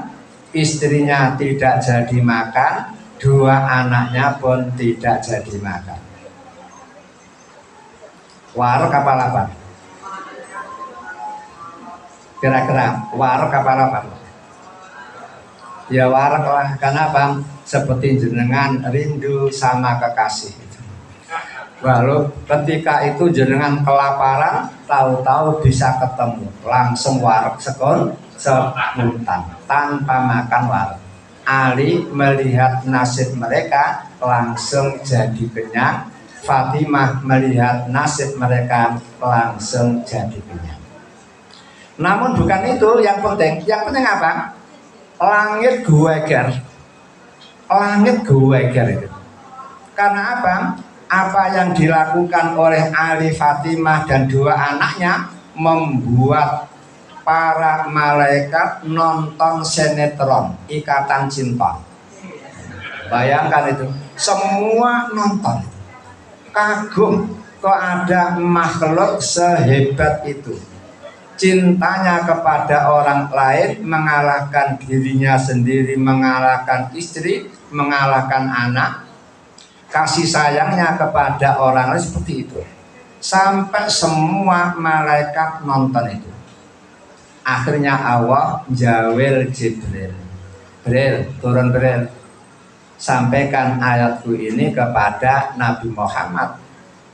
istrinya tidak jadi makan, dua anaknya pun tidak jadi makan. Wareg kapal apa? Kira-kira wareg kapal apa? Ya wareg lah, kenapa? Seperti jenengan rindu sama kekasih. Walau ketika itu jenengan kelaparan, tahu-tahu bisa ketemu, langsung wareg sepuntan tanpa makan wareg. Ali melihat nasib mereka langsung jadi kenyang. Fatimah melihat nasib mereka langsung jadi kenyang. Namun bukan itu yang penting. Yang penting apa? Langit geger. Langit geger itu. Karena apa? Apa yang dilakukan oleh Ali, Fatimah dan dua anaknya membuat para malaikat nonton sinetron Ikatan Cinta. Bayangkan itu, semua nonton. Kagum, kok ada makhluk sehebat itu. Cintanya kepada orang lain mengalahkan dirinya sendiri, mengalahkan istri, mengalahkan anak. Kasih sayangnya kepada orang lain seperti itu. Sampai semua malaikat nonton itu. Akhirnya Allah jawel Jibril. Jibril, turun Jibril. Sampaikan ayatku ini kepada Nabi Muhammad.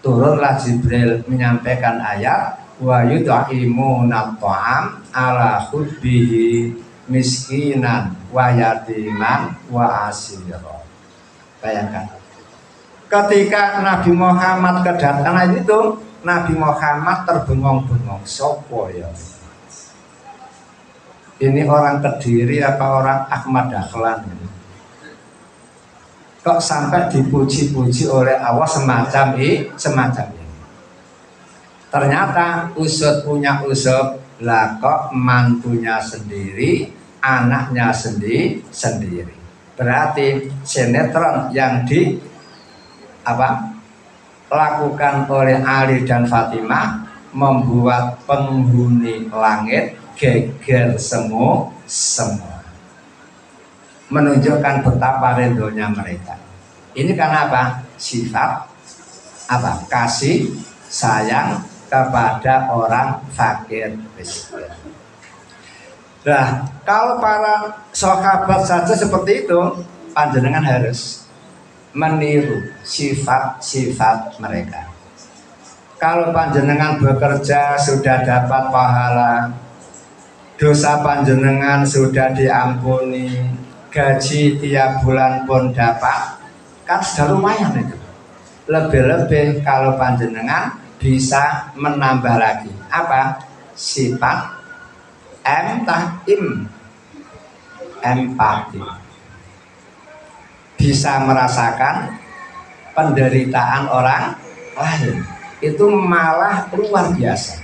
Turunlah Jibril menyampaikan ayat wa yud'imuna ta'am ala hubbihi miskinan wa yatiman wa asira. Bayangkan. Ketika Nabi Muhammad kedatangan itu, Nabi Muhammad terbengong-bengong. Sopo ya? Ini orang Kediri apa orang Ahmad Dahlan? Kok sampai dipuji-puji oleh Allah semacam ini? Ternyata usut punya usut, lah kok mantunya sendiri, anaknya sendiri. Berarti sinetron yang lakukan oleh Ali dan Fatimah membuat penghuni langit geger semua. Menunjukkan betapa rindunya mereka. Ini karena apa? Sifat kasih sayang kepada orang fakir miskin. Nah, kalau para sahabat saja seperti itu, panjenengan harus meniru sifat-sifat mereka. Kalau panjenengan bekerja sudah dapat pahala, dosa panjenengan sudah diampuni, gaji tiap bulan pun dapat, kan sudah lumayan itu. Lebih-lebih kalau panjenengan bisa menambah lagi apa? Sifat empati. Bisa merasakan penderitaan orang lain. Itu malah luar biasa.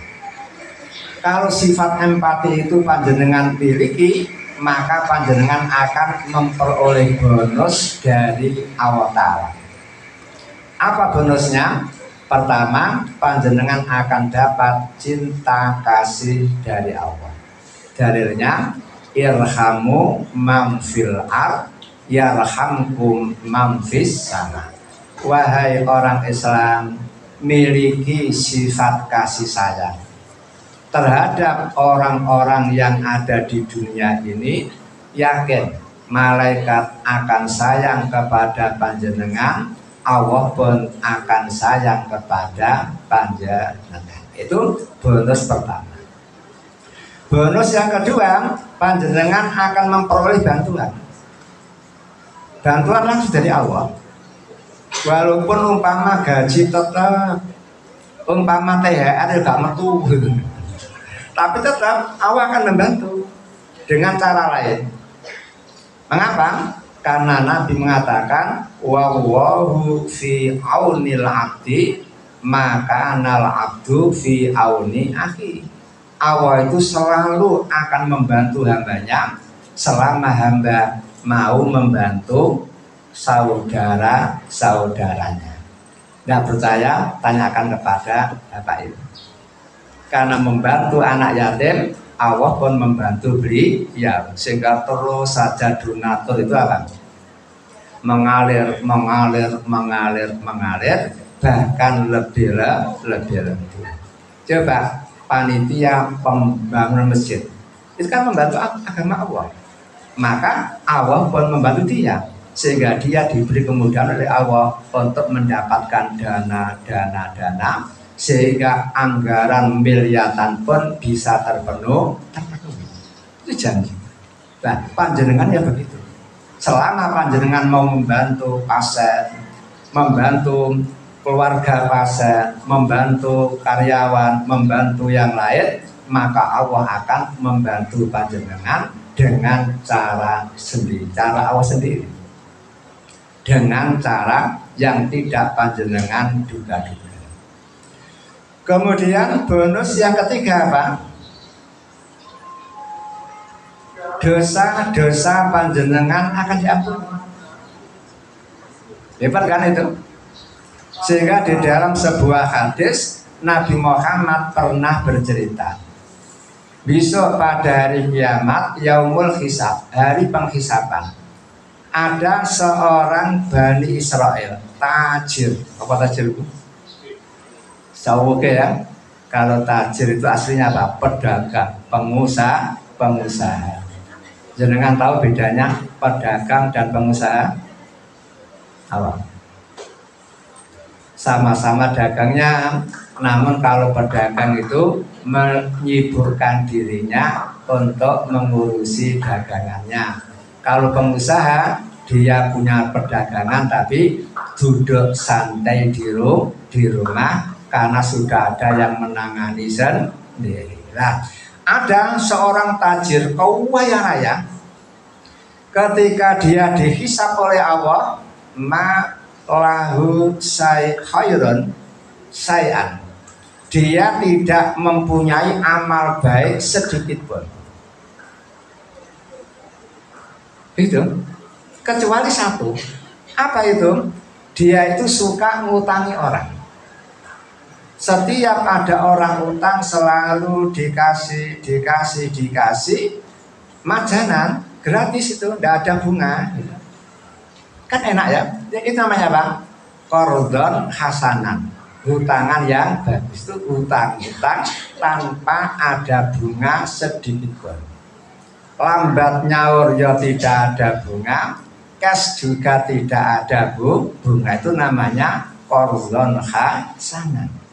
Kalau sifat empati itu panjenengan miliki, maka panjenengan akan memperoleh bonus dari Allah Ta'ala. Apa bonusnya? Pertama, panjenengan akan dapat cinta kasih dari Allah. Dalilnya, irhamu man fil ard yarhamkum man fis sama. Wahai orang Islam, miliki sifat kasih sayang terhadap orang-orang yang ada di dunia ini. Yakin malaikat akan sayang kepada panjenengan, Allah pun akan sayang kepada panjenengan. Itu bonus pertama. Bonus yang kedua, panjenengan akan memperoleh bantuan. Bantuan langsung dari Allah. Walaupun umpama gaji tetap, umpama THR gak metu gitu. Tapi tetap Allah akan membantu dengan cara lain. Mengapa? Karena Nabi mengatakan wallahu fi aunil abdi maka anal abdu fi auni akhi. Allah itu selalu akan membantu hambanya selama hamba mau membantu saudara-saudaranya. Tidak percaya, tanyakan kepada Bapak Ibu. Karena membantu anak yatim, Allah pun membantu beliau. Sehingga terus saja donatur itu apa? Mengalir, bahkan lebih. Coba panitia pembangunan masjid, itu kan membantu agama Allah. Maka Allah pun membantu dia, sehingga dia diberi kemudahan oleh Allah untuk mendapatkan dana, sehingga anggaran miliaran pun bisa terpenuhi. Itu janji. Nah, panjenengan ya begitu. Selama panjenengan mau membantu pasien, membantu keluarga pasien, membantu karyawan, membantu yang lain, maka Allah akan membantu panjenengan dengan cara sendiri, cara Allah sendiri, dengan cara yang tidak panjenengan duga-duga. Kemudian bonus yang ketiga apa? Dosa-dosa panjenengan akan diampuni. Hebat kan itu? Sehingga di dalam sebuah hadis Nabi Muhammad pernah bercerita, besok pada hari kiamat, yaumul hisab, hari penghisaban, ada seorang Bani Israel, tajir. Apa tajir itu? Oke ya. Kalau tajir itu aslinya apa? Pedagang, pengusaha. Jenengan tahu bedanya pedagang dan pengusaha? Apa? Sama-sama dagangnya, namun kalau pedagang itu menyiburkan dirinya untuk mengurusi dagangannya. Kalau pengusaha, dia punya perdagangan tapi duduk santai di rumah karena sudah ada yang menangani sendiri. Nah, ada seorang tajir kaya raya, ketika dia dihisab oleh Allah, lahu khairun sayan, dia tidak mempunyai amal baik sedikit pun. Itu kecuali satu. Apa itu? Dia itu suka ngutangi orang. Setiap ada orang utang selalu dikasih majanan gratis, itu tidak ada bunga. Kan enak ya? Itu namanya apa? Qardhon hasanan, hutangan yang bagus. Itu utang tanpa ada bunga sedikit pun. Lambat nyaur ya tidak ada bunga, cash juga tidak ada bunga. Itu namanya qardhon hasanan.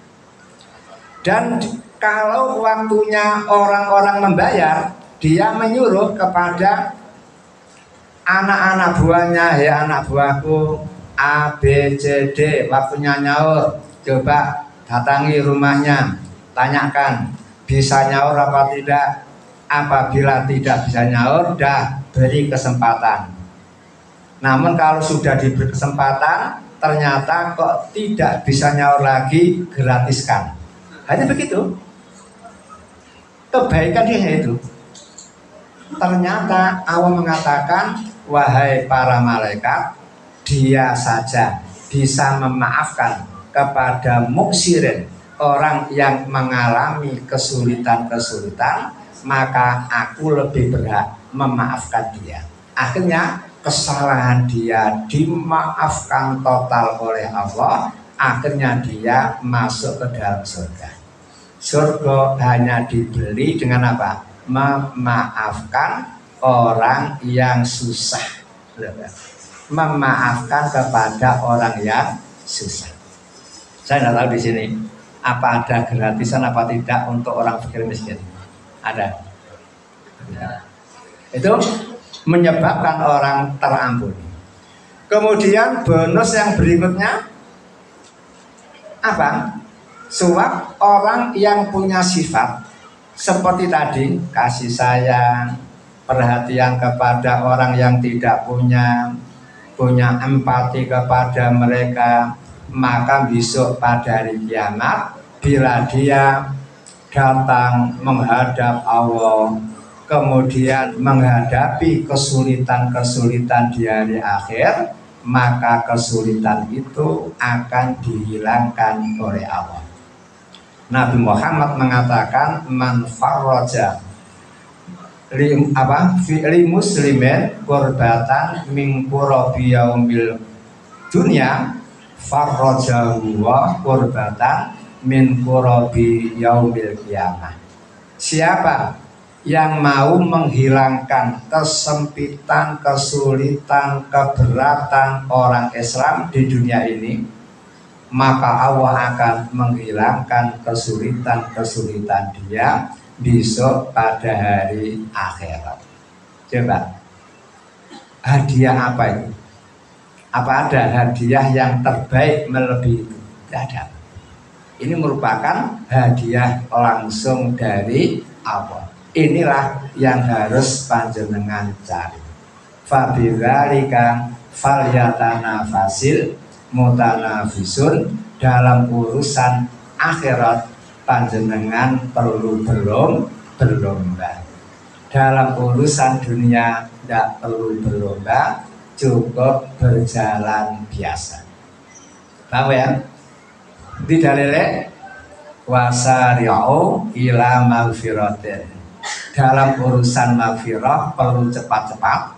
Dan kalau waktunya orang-orang membayar, dia menyuruh kepada anak-anak buahnya, ya anak buahku A, B, C, D, waktunya nyaur, coba datangi rumahnya, tanyakan bisa nyaur apa tidak. Apabila tidak bisa nyaur, dah beri kesempatan. Namun kalau sudah diberi kesempatan, ternyata kok tidak bisa nyaur lagi, gratiskan. Hanya begitu. Kebaikan dia itu. Ternyata Allah mengatakan, wahai para malaikat, dia saja bisa memaafkan kepada muksirin, orang yang mengalami kesulitan-kesulitan, maka aku lebih berhak memaafkan dia. Akhirnya kesalahan dia dimaafkan total oleh Allah. Akhirnya dia masuk ke dalam surga. Surga hanya dibeli dengan apa? Memaafkan orang yang susah. Memaafkan kepada orang yang susah. Saya tidak tahu di sini apa ada gratisan apa tidak untuk orang fakir miskin. Ada? Itu menyebabkan orang terampuni. Kemudian bonus yang berikutnya apa? Suap orang yang punya sifat seperti tadi, kasih sayang, perhatian kepada orang yang tidak punya empati kepada mereka, maka besok pada hari kiamat bila dia datang menghadap Allah, kemudian menghadapi kesulitan-kesulitan di hari akhir, maka kesulitan itu akan dihilangkan oleh Allah. Nabi Muhammad mengatakan man farraja li muslimin qurbatan min qurabi yaumil dunya farrajahu wa qurbatan min qurabi yaumil qiyamah. Siapa yang mau menghilangkan kesempitan, kesulitan, keberatan orang Islam di dunia ini, maka Allah akan menghilangkan kesulitan-kesulitan dia besok pada hari akhirat. Coba, hadiah apa itu? Apa ada hadiah yang terbaik melebihi itu? Tidak ada. Ini merupakan hadiah langsung dari Allah. Inilah yang harus panjenengan cari. Fabidzalika falyatanafasil mutanafisun. Dalam urusan akhirat panjenengan perlu berlomba. Dalam urusan dunia tidak perlu berlomba, cukup berjalan biasa. Tahu ya? Di dalile wasari'u ila maghfiratin. Dalam urusan maghfirah perlu cepat-cepat.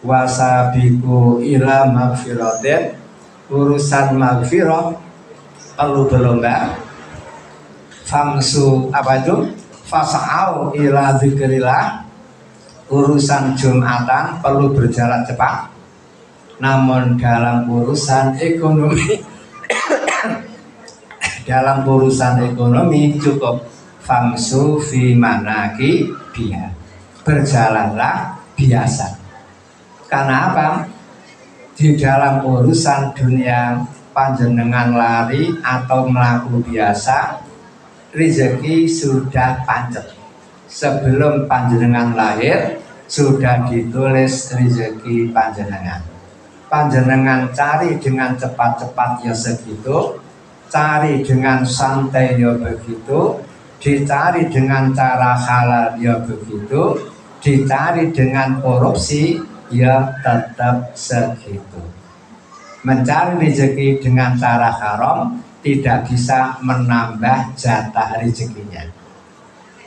Wasabiqu ila maghfiratin. Urusan maghfirah perlu berlomba. Famsu apa itu? Fasa'au ila dzikrillah. Urusan Jumatan perlu berjalan cepat. Namun dalam urusan ekonomi dalam urusan ekonomi cukup famsu fi manaki biha, berjalanlah biasa. Karena apa? Di dalam urusan dunia panjenengan lari atau melaku biasa, rezeki sudah pancet. Sebelum panjenengan lahir sudah ditulis rezeki panjenengan. Panjenengan cari dengan cepat-cepat ya segitu, cari dengan santai ya begitu, dicari dengan cara halal ya begitu, dicari dengan korupsi ya tetap segitu. Mencari rezeki dengan cara haram tidak bisa menambah jatah rezekinya.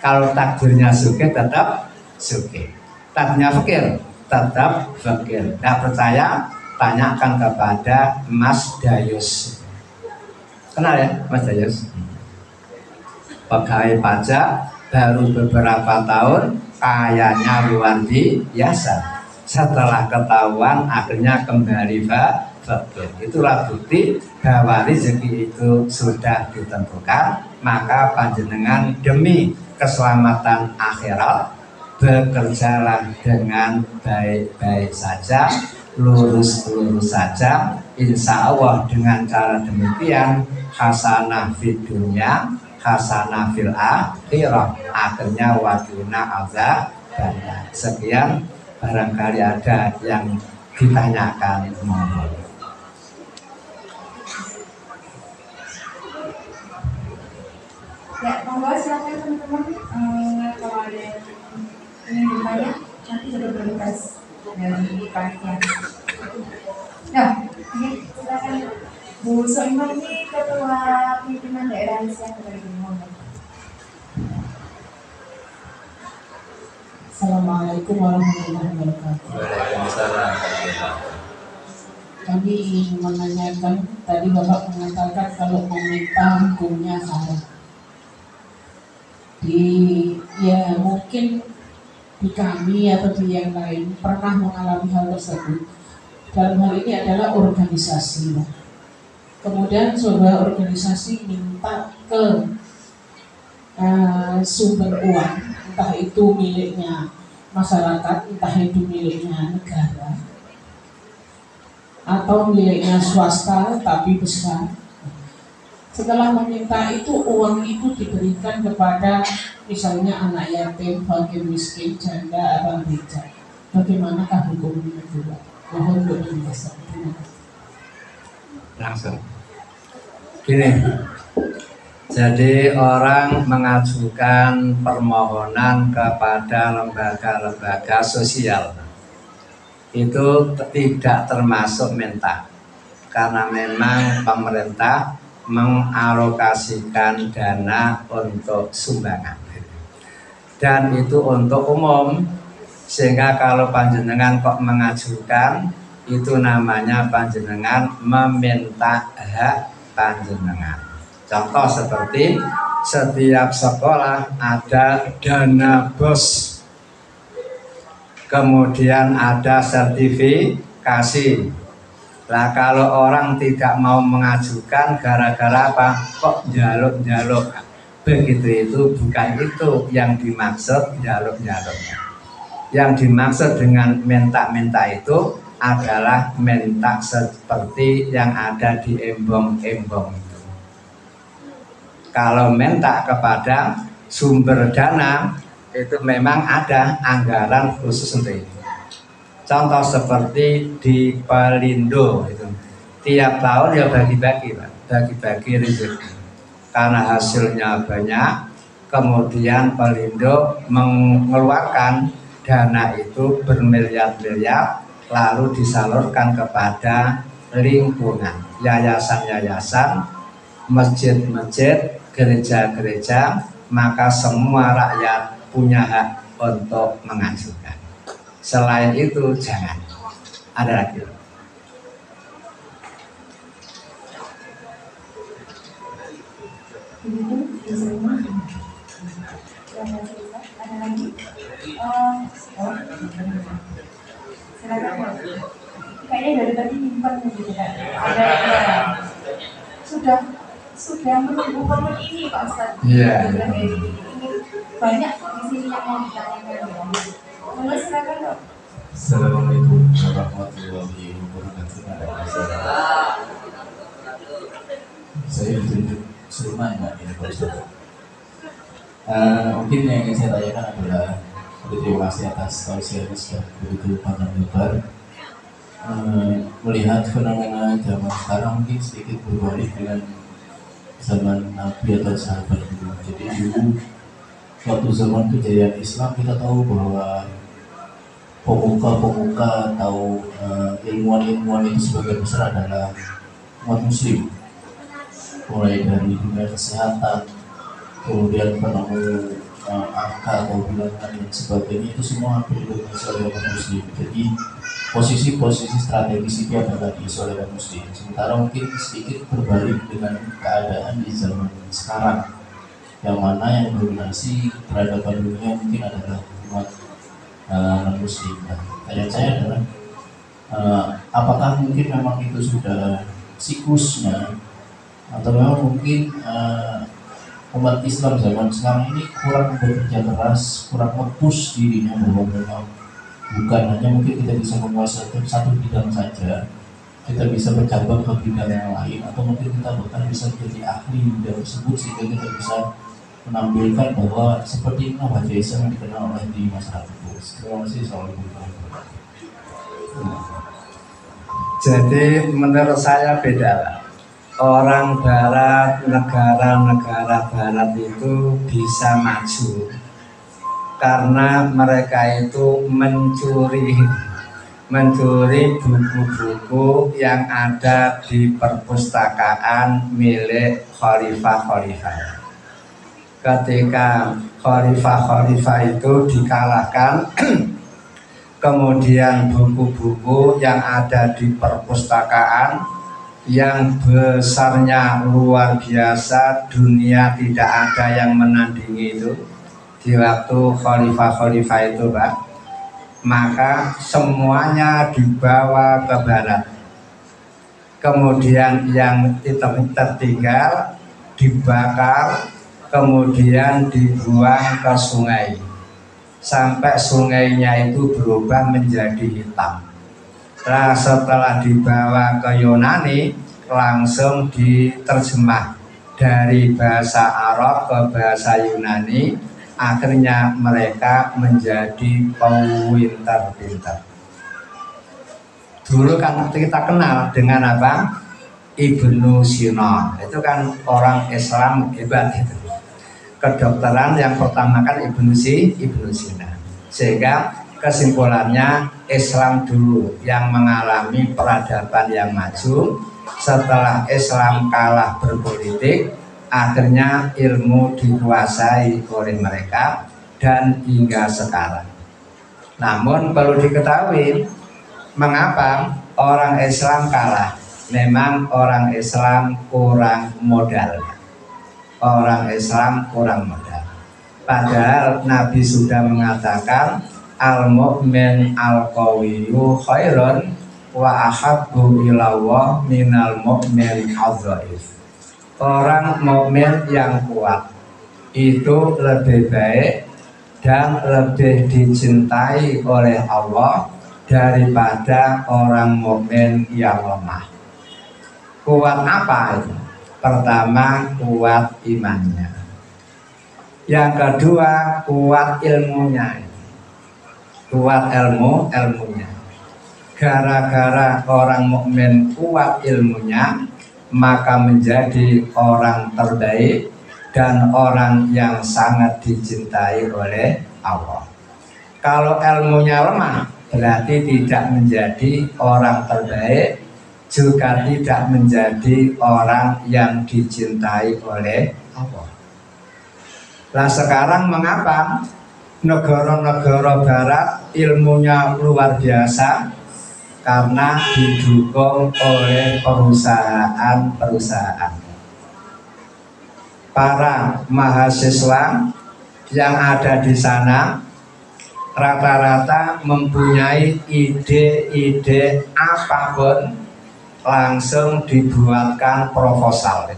Kalau takdirnya sugih tetap sugih, takdirnya fakir tetap fakir. Tidak percaya? Tanyakan kepada Mas Dayus. Kenal ya Mas Dayus? Pegawai pajak, baru beberapa tahun kayanya luar biasa. Setelah ketahuan akhirnya kembali fakir. Itulah bukti bahwa rezeki itu sudah ditentukan. Maka panjenengan demi keselamatan akhirat bekerjalah dengan baik-baik saja, lurus-lurus saja. Insya Allah dengan cara demikian hasanah fid dunya, hasanah fil akhirah, akhirnya wadina azab. Sekian, barangkali ada yang ditanyakan. Ya, monggo silakan teman-teman. Kalau ada yang ingin bertanya, nanti sudah bertugas dari panitia. Nah, ini silakan Bu Soimah, ini Ketua Pimpinan Daerah Siang dari Monggo. Assalamualaikum warahmatullahi wabarakatuh. Waalaikumsalam. Kami ingin menanyakan, tadi Bapak mengatakan kalau meminta hukumnya haram. Ya mungkin di kami atau di yang lain pernah mengalami hal tersebut. Dalam hal ini adalah organisasi. Kemudian sebuah organisasi minta ke sumber uang, entah itu miliknya masyarakat, entah itu miliknya negara atau miliknya swasta tapi besar. Setelah meminta itu, uang itu diberikan kepada misalnya anak yatim, fakir miskin, janda, orang bijak. Bagaimanakah hukumnya juga? Mohon untuk penjelasan. Langsung. Gini, jadi orang mengajukan permohonan kepada lembaga-lembaga sosial itu tidak termasuk minta, karena memang pemerintah mengalokasikan dana untuk sumbangan dan itu untuk umum, sehingga kalau panjenengan kok mengajukan itu namanya panjenengan meminta hak panjenengan. Contoh seperti setiap sekolah ada dana BOS, kemudian ada sertifikasi. Lah kalau orang tidak mau mengajukan gara-gara apa? Kok jaluk-jaluk? Begitu itu bukan itu yang dimaksud jaluk-jaluknya. Yang dimaksud dengan minta-minta itu adalah minta seperti yang ada di embong-embong itu. Kalau minta kepada sumber dana itu memang ada anggaran khusus untuk itu. Contoh seperti di Pelindo itu, tiap tahun ya bagi-bagi, Pak, bagi-bagi rezeki. Karena hasilnya banyak, kemudian Pelindo mengeluarkan dana itu bermiliar-miliar, lalu disalurkan kepada lingkungan, yayasan-yayasan, masjid-masjid, gereja-gereja, maka semua rakyat punya hak untuk mengajukan. Selain itu jangan. Ada lagi. Ada lagi? Silakan. Kayaknya dari tadi nyimpan gitu kan. Ada sudah menunggu momen ini Pak Ustadz. Iya. Banyak di sini yang mau ditanyakan. Monggo silakan Dok. Assalamualaikum warahmatullahi wabarakatuh. Saya ditunjuk Sulma enggak ini Pak Ustadz? Mungkin yang ingin saya tanyakan adalah terima kasih atas tausiahnya sudah begitu panjang lebar. Melihat fenomena zaman sekarang mungkin sedikit berbalik dengan zaman Nabi atau sahabat dulu. Jadi dulu waktu zaman kejayaan Islam kita tahu bahwa pemuka-pemuka atau ilmuwan-ilmuwan itu sebagian besar adalah umat muslim, mulai dari dunia kesehatan, kemudian penemu angka atau bilangan dan sebagainya, itu semua hampir didominasi oleh umat muslim. Jadi posisi-posisi strategis itu adalah diisi oleh umat muslim. Sementara mungkin sedikit berbalik dengan keadaan di zaman sekarang, yang mana yang dominasi peradaban dunia mungkin adalah umat non-muslim. Tanya saya adalah apakah mungkin memang itu sudah siklusnya, atau memang mungkin umat Islam zaman sekarang ini kurang bekerja keras, kurang nge-push dirinya bahwa memang bukan hanya mungkin kita bisa menguasai satu bidang saja, kita bisa bercabang ke bidang yang lain, atau mungkin kita bahkan bisa menjadi ahli di bidang tersebut sehingga kita bisa menampilkan bahwa seperti inilah wajah Islam yang dikenal oleh di masyarakat. Terima kasih. Assalamualaikum warahmatullahi wabarakatuh. Jadi menurut saya beda. Orang barat, negara-negara barat itu bisa maju karena mereka itu mencuri buku-buku yang ada di perpustakaan milik khalifah-khalifah. Ketika khalifah-khalifah itu dikalahkan, kemudian buku-buku yang ada di perpustakaan yang besarnya luar biasa, dunia tidak ada yang menandingi itu di waktu khalifah-khalifah itu, Pak, maka semuanya dibawa ke barat. Kemudian yang tertinggal dibakar, kemudian dibuang ke sungai. sampai sungainya itu berubah menjadi hitam. Nah, setelah dibawa ke Yunani, langsung diterjemah dari bahasa Arab ke bahasa Yunani. Akhirnya mereka menjadi pintar-pintar. Dulu kan kita kenal dengan apa? Ibnu Sina. Itu kan orang Islam hebat itu. Kedokteran yang pertama kan Ibnu Sina. Sehingga kesimpulannya Islam dulu yang mengalami peradaban yang maju. Setelah Islam kalah berpolitik, akhirnya ilmu dikuasai oleh mereka dan hingga sekarang. Namun perlu diketahui, mengapa orang Islam kalah? Memang orang Islam kurang modal. Orang Islam kurang modal. Padahal Nabi sudah mengatakan al-mu'min al-qawiyyu khairun wa ahabbu ilallah minal mu'min al-dhaif. Orang mukmin yang kuat itu lebih baik dan lebih dicintai oleh Allah daripada orang mukmin yang lemah. Kuat apa itu? Pertama, kuat imannya. Yang kedua, kuat ilmunya. Kuat ilmunya. Gara-gara orang mukmin kuat ilmunya, maka menjadi orang terbaik dan orang yang sangat dicintai oleh Allah. Kalau ilmunya lemah, berarti tidak menjadi orang terbaik, juga tidak menjadi orang yang dicintai oleh Allah. Nah, sekarang mengapa negara-negara barat ilmunya luar biasa? Karena didukung oleh perusahaan-perusahaan. Para mahasiswa yang ada di sana rata-rata mempunyai ide-ide apapun, langsung dibuatkan proposal.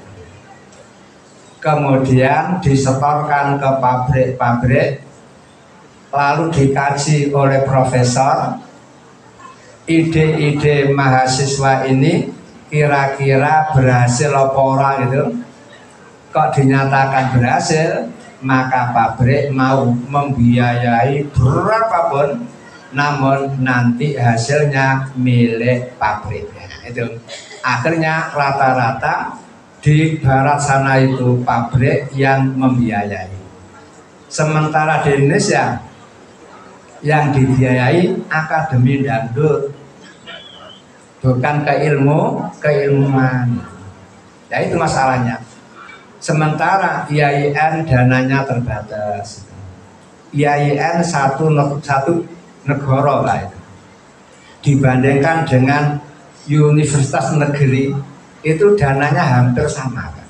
Kemudian disetorkan ke pabrik-pabrik, lalu dikaji oleh profesor. Ide-ide mahasiswa ini kira-kira berhasil apa ora gitu. Kok dinyatakan berhasil, maka pabrik mau membiayai berapapun, namun nanti hasilnya milik pabriknya. Itu akhirnya rata-rata di barat sana itu pabrik yang membiayai. Sementara di Indonesia yang dibiayai akademi dangdut, bukan keilmuan. Ya itu masalahnya. Sementara IAIN dananya terbatas. IAIN satu negara lah itu. Dibandingkan dengan universitas negeri itu dananya hampir sama kan?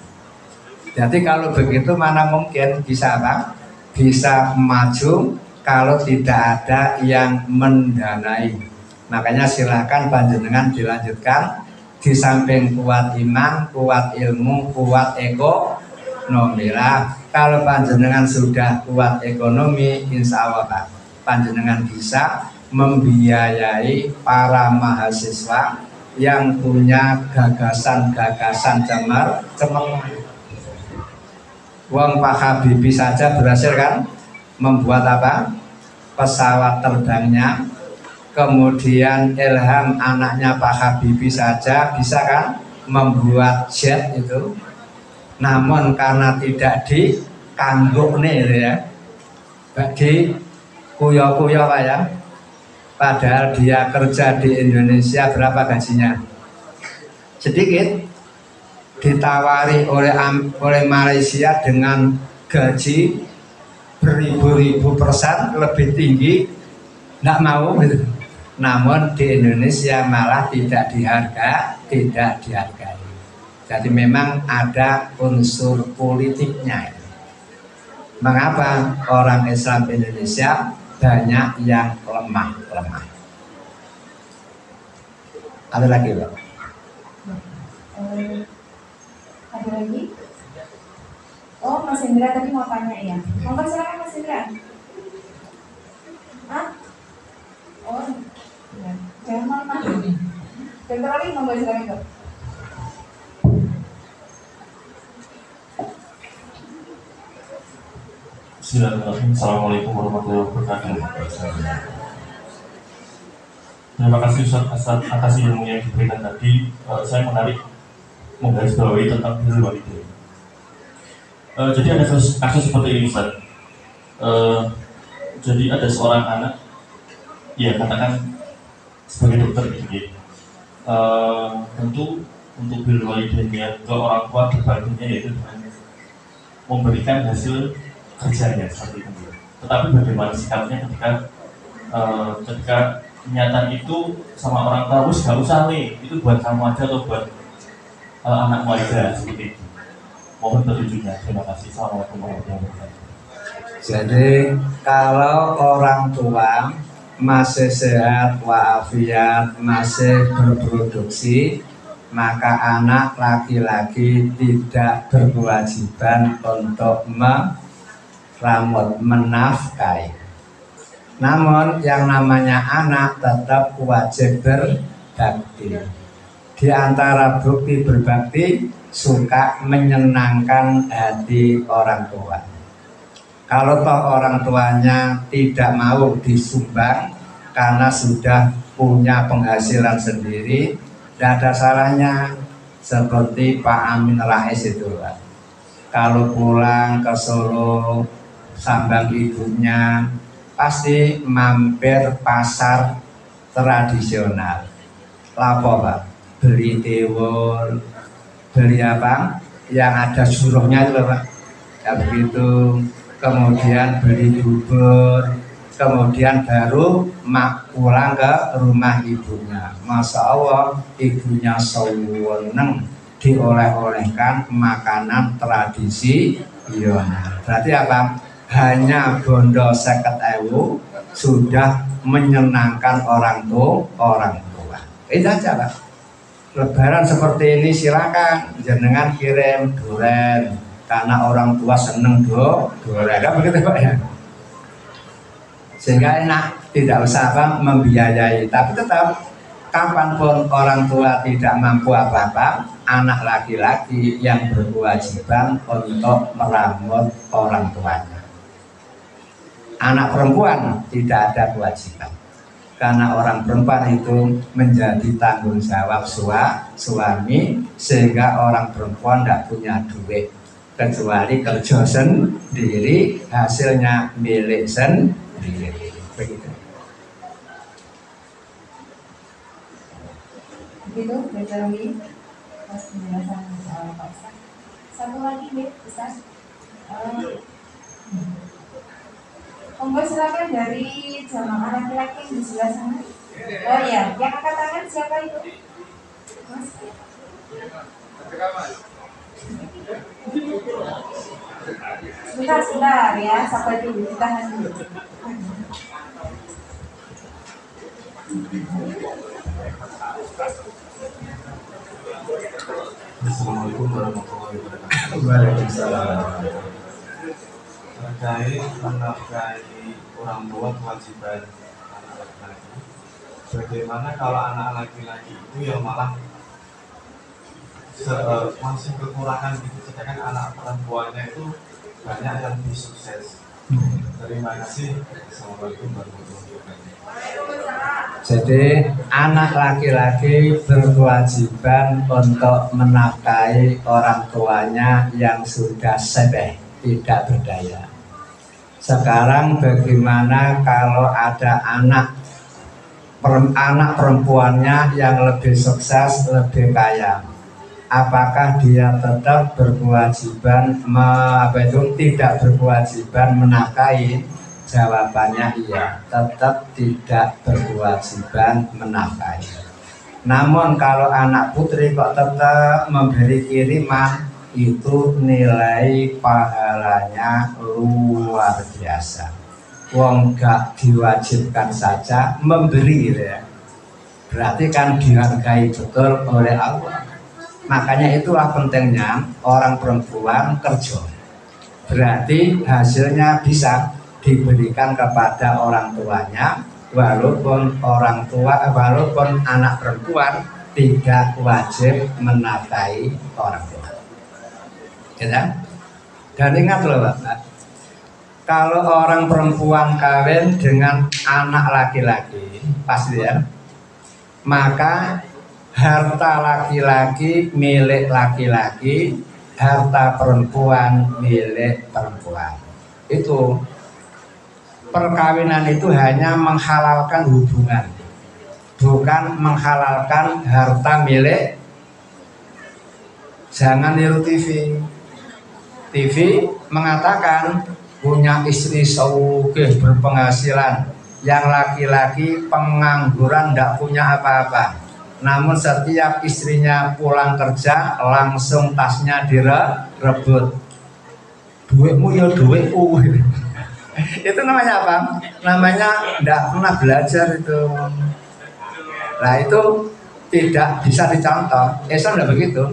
Jadi kalau begitu mana mungkin bisa apa? Bisa maju kalau tidak ada yang mendanai. Makanya silahkan panjenengan dilanjutkan. Di samping kuat iman, kuat ilmu, kuat ekonomi lah. Kalau panjenengan sudah kuat ekonomi, insya Allah Pak, panjenengan bisa membiayai para mahasiswa yang punya gagasan-gagasan cemerlang. Wong Pak Habibie saja berhasil kan membuat apa? Pesawat terbangnya. Kemudian Ilham anaknya Pak Habibie saja bisa kan membuat jet itu. Namun karena tidak dikangguk nih ya, di kuyo-kuyo Pak ya. Padahal dia kerja di Indonesia, berapa gajinya? Sedikit. Ditawari oleh Malaysia dengan gaji beribu-ribu persen lebih tinggi, nggak mau gitu. Namun di Indonesia malah tidak dihargai. Jadi memang ada unsur politiknya. Mengapa orang Islam Indonesia banyak yang lemah? Ada lagi Pak? Ada lagi? Oh, Mas Indra tadi mau tanya ya. Monggo silakan Mas Indra. Dokter Ali, monggo silakan dok. Bismillahirrahmanirrahim. Assalamualaikum warahmatullahi wabarakatuh. Terima kasih Ustaz atas ilmu yang diberikan tadi. Saya menarik menggarisbawahi tentang birrul walidain. Jadi ada kasus seperti ini Ustaz. Jadi ada seorang anak, ya katakan sebagai dokter gitu. Tentu untuk birrul walidainnya ke orang tua berbandingnya yaitu dengan memberikan hasil kerjanya seperti itu. Tetapi bagaimana sikapnya ketika kenyataan itu sama orang tua, wis gak usah nih, itu buat kamu aja atau buat anakmu aja seperti itu. Mohon petunjuknya. Terima kasih. Assalamualaikum warahmatullahi wabarakatuh. Jadi kalau orang tua masih sehat walafiat, masih berproduksi, maka anak laki-laki tidak berkewajiban untuk menafkahi. Namun yang namanya anak tetap wajib berbakti. Di antara bukti berbakti, suka menyenangkan hati orang tua. Kalau toh orang tuanya tidak mau disumbang karena sudah punya penghasilan sendiri, tidak ada salahnya seperti Pak Amin Rais itu. Kalau pulang ke Solo sambang ibunya, pasti mampir pasar tradisional. Lapo Pak? Beli tiwul, beli apa? Yang ada suruhnya itu Pak. Ya begitu. Kemudian beli bubur, kemudian baru pulang ke rumah ibunya. Masya Allah, ibunya seneng dioleh-olehkan makanan tradisi Yona. Berarti apa? Hanya bondo 50.000 sudah menyenangkan orang tua. Itu aja Pak. Lebaran seperti ini silakan jenengan kirim duren karena orang tua seneng duren. Kan begitu Pak ya. Sehingga enak, tidak usah membiayai. Tapi tetap kapanpun orang tua tidak mampu apa-apa, anak laki-laki yang berkewajiban untuk merawat orang tuanya. Anak perempuan tidak ada kewajiban, karena orang perempuan itu menjadi tanggung jawab suami, sehingga orang perempuan tidak punya duit kecuali kerja sendiri, hasilnya milik sendiri. Begitu. Begitu, Dokter Ali. Atas penjelasan Pak Ustaz. Satu lagi nih, Ustaz. Monggo silakan dari jamaah laki-laki di sebelah sana. Oh iya, yang angkat tangan siapa itu? Mas. Sebentar ya, sampai dulu ditahan dulu. Assalamualaikum warahmatullahi wabarakatuh. Waalaikumsalam. Terkait menafkahi orang tua kewajiban anak laki-laki. Bagaimana kalau anak laki-laki itu yang malah masih kekurangan gitu, sedangkan anak perempuannya itu banyak yang lebih sukses. Terima kasih. Assalamualaikum warahmatullahi wabarakatuh. Jadi anak laki-laki berkewajiban untuk menafkahi orang tuanya yang sudah sebeh, tidak berdaya. Sekarang bagaimana kalau ada anak perempuannya yang lebih sukses, lebih kaya? Apakah dia tetap berkewajiban tidak berkewajiban menafkahi? Jawabannya iya, tetap tidak berkewajiban menafkahi. Namun kalau anak putri kok tetap memberi kiriman, itu nilai pahalanya luar biasa. Wong gak diwajibkan saja memberi ya. Berarti kan dihargai betul oleh Allah. Makanya itulah pentingnya orang perempuan kerja. Berarti hasilnya bisa diberikan kepada orang tuanya, walaupun orang tua, walaupun anak perempuan tidak wajib menafkahi orang tua. Ya, dan ingat loh Bapak, kalau orang perempuan kawin dengan anak laki-laki, pasti ya, maka harta laki-laki milik laki-laki, harta perempuan milik perempuan. Itu perkawinan itu hanya menghalalkan hubungan, bukan menghalalkan harta milik. Jangan niru TV. TV mengatakan punya istri sugih berpenghasilan, yang laki-laki pengangguran, tidak punya apa-apa. Namun setiap istrinya pulang kerja langsung tasnya direbut. Duitmu ya duitku. Itu namanya apa? Namanya tidak pernah belajar itu. Nah itu tidak bisa dicontoh. Islam tidak begitu.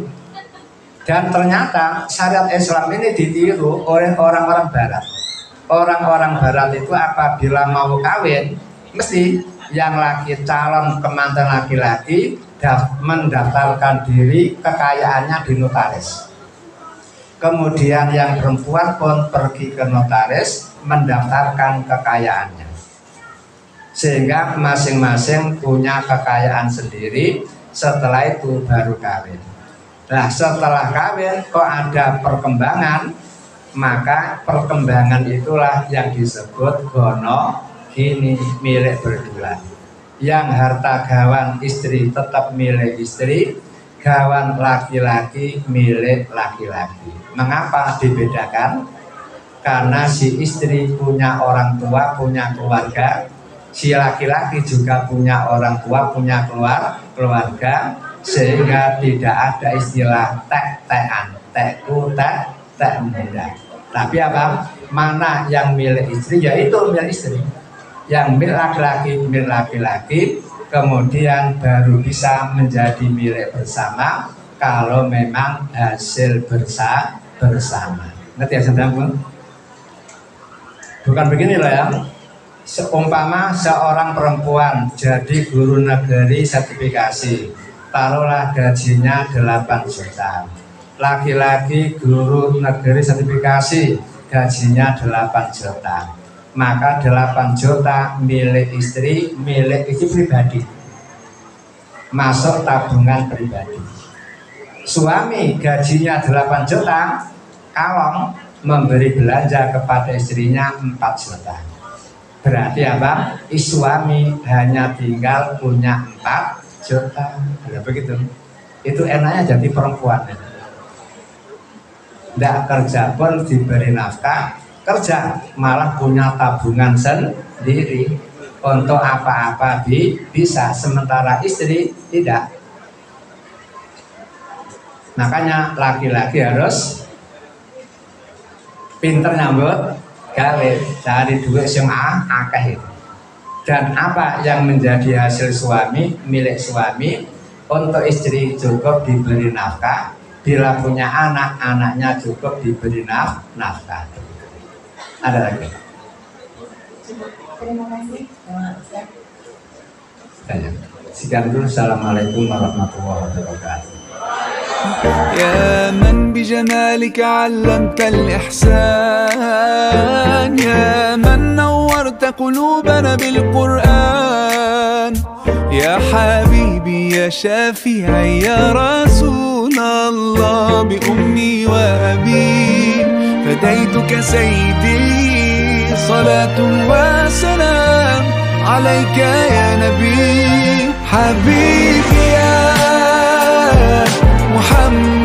Dan ternyata syariat Islam ini ditiru oleh orang-orang Barat. Orang-orang Barat itu apabila mau kawin, mesti yang laki calon kemanten laki-laki mendaftarkan diri kekayaannya di notaris. Kemudian yang perempuan pun pergi ke notaris mendaftarkan kekayaannya, sehingga masing-masing punya kekayaan sendiri. Setelah itu baru kawin. Nah setelah kawin kok ada perkembangan, maka perkembangan itulah yang disebut gono ini milik berdua. Yang harta gawan istri tetap milik istri, gawan laki-laki milik laki-laki. Mengapa dibedakan? Karena si istri punya orang tua, punya keluarga, si laki-laki juga punya orang tua, punya keluarga, sehingga tidak ada istilah tek-tekan, tekku tek muda. Tapi apa? Mana yang milik istri, yaitu milik istri. Yang milik laki-laki, kemudian baru bisa menjadi milik bersama kalau memang hasil bersama. Ngerti ya saudara? Bukan begini loh ya. Seumpama seorang perempuan jadi guru negeri sertifikasi, taruhlah gajinya 8 juta. Laki-laki guru negeri sertifikasi, gajinya 8 juta. Maka 8 juta milik istri pribadi, masuk tabungan pribadi. Suami gajinya 8 juta, kalong memberi belanja kepada istrinya 4 juta. Berarti apa? Suami hanya tinggal punya 4 juta. Ya begitu. Itu enaknya jadi perempuan. Tidak kerja pun diberi nafkah, kerja malah punya tabungan sendiri untuk apa-apa bisa, sementara istri tidak. Makanya laki-laki harus pinter nyambut gawe, cari duit yang akeh. Dan apa yang menjadi hasil suami, milik suami, untuk istri cukup diberi nafkah. Bila punya anak, anaknya cukup diberi nafkah. Ada lagi? Terima kasih. Sekian dulu. Assalamualaikum warahmatullahi wabarakatuh. يا من بجمالك علمت الإحسان، يا من نورت قلوبنا بالقرآن، يا حبيبي يا شافعي يا رسول الله، بأمي وأبي فديتك سيدي، صلاة وسلام عليك يا نبي، حبيبي يا محمد.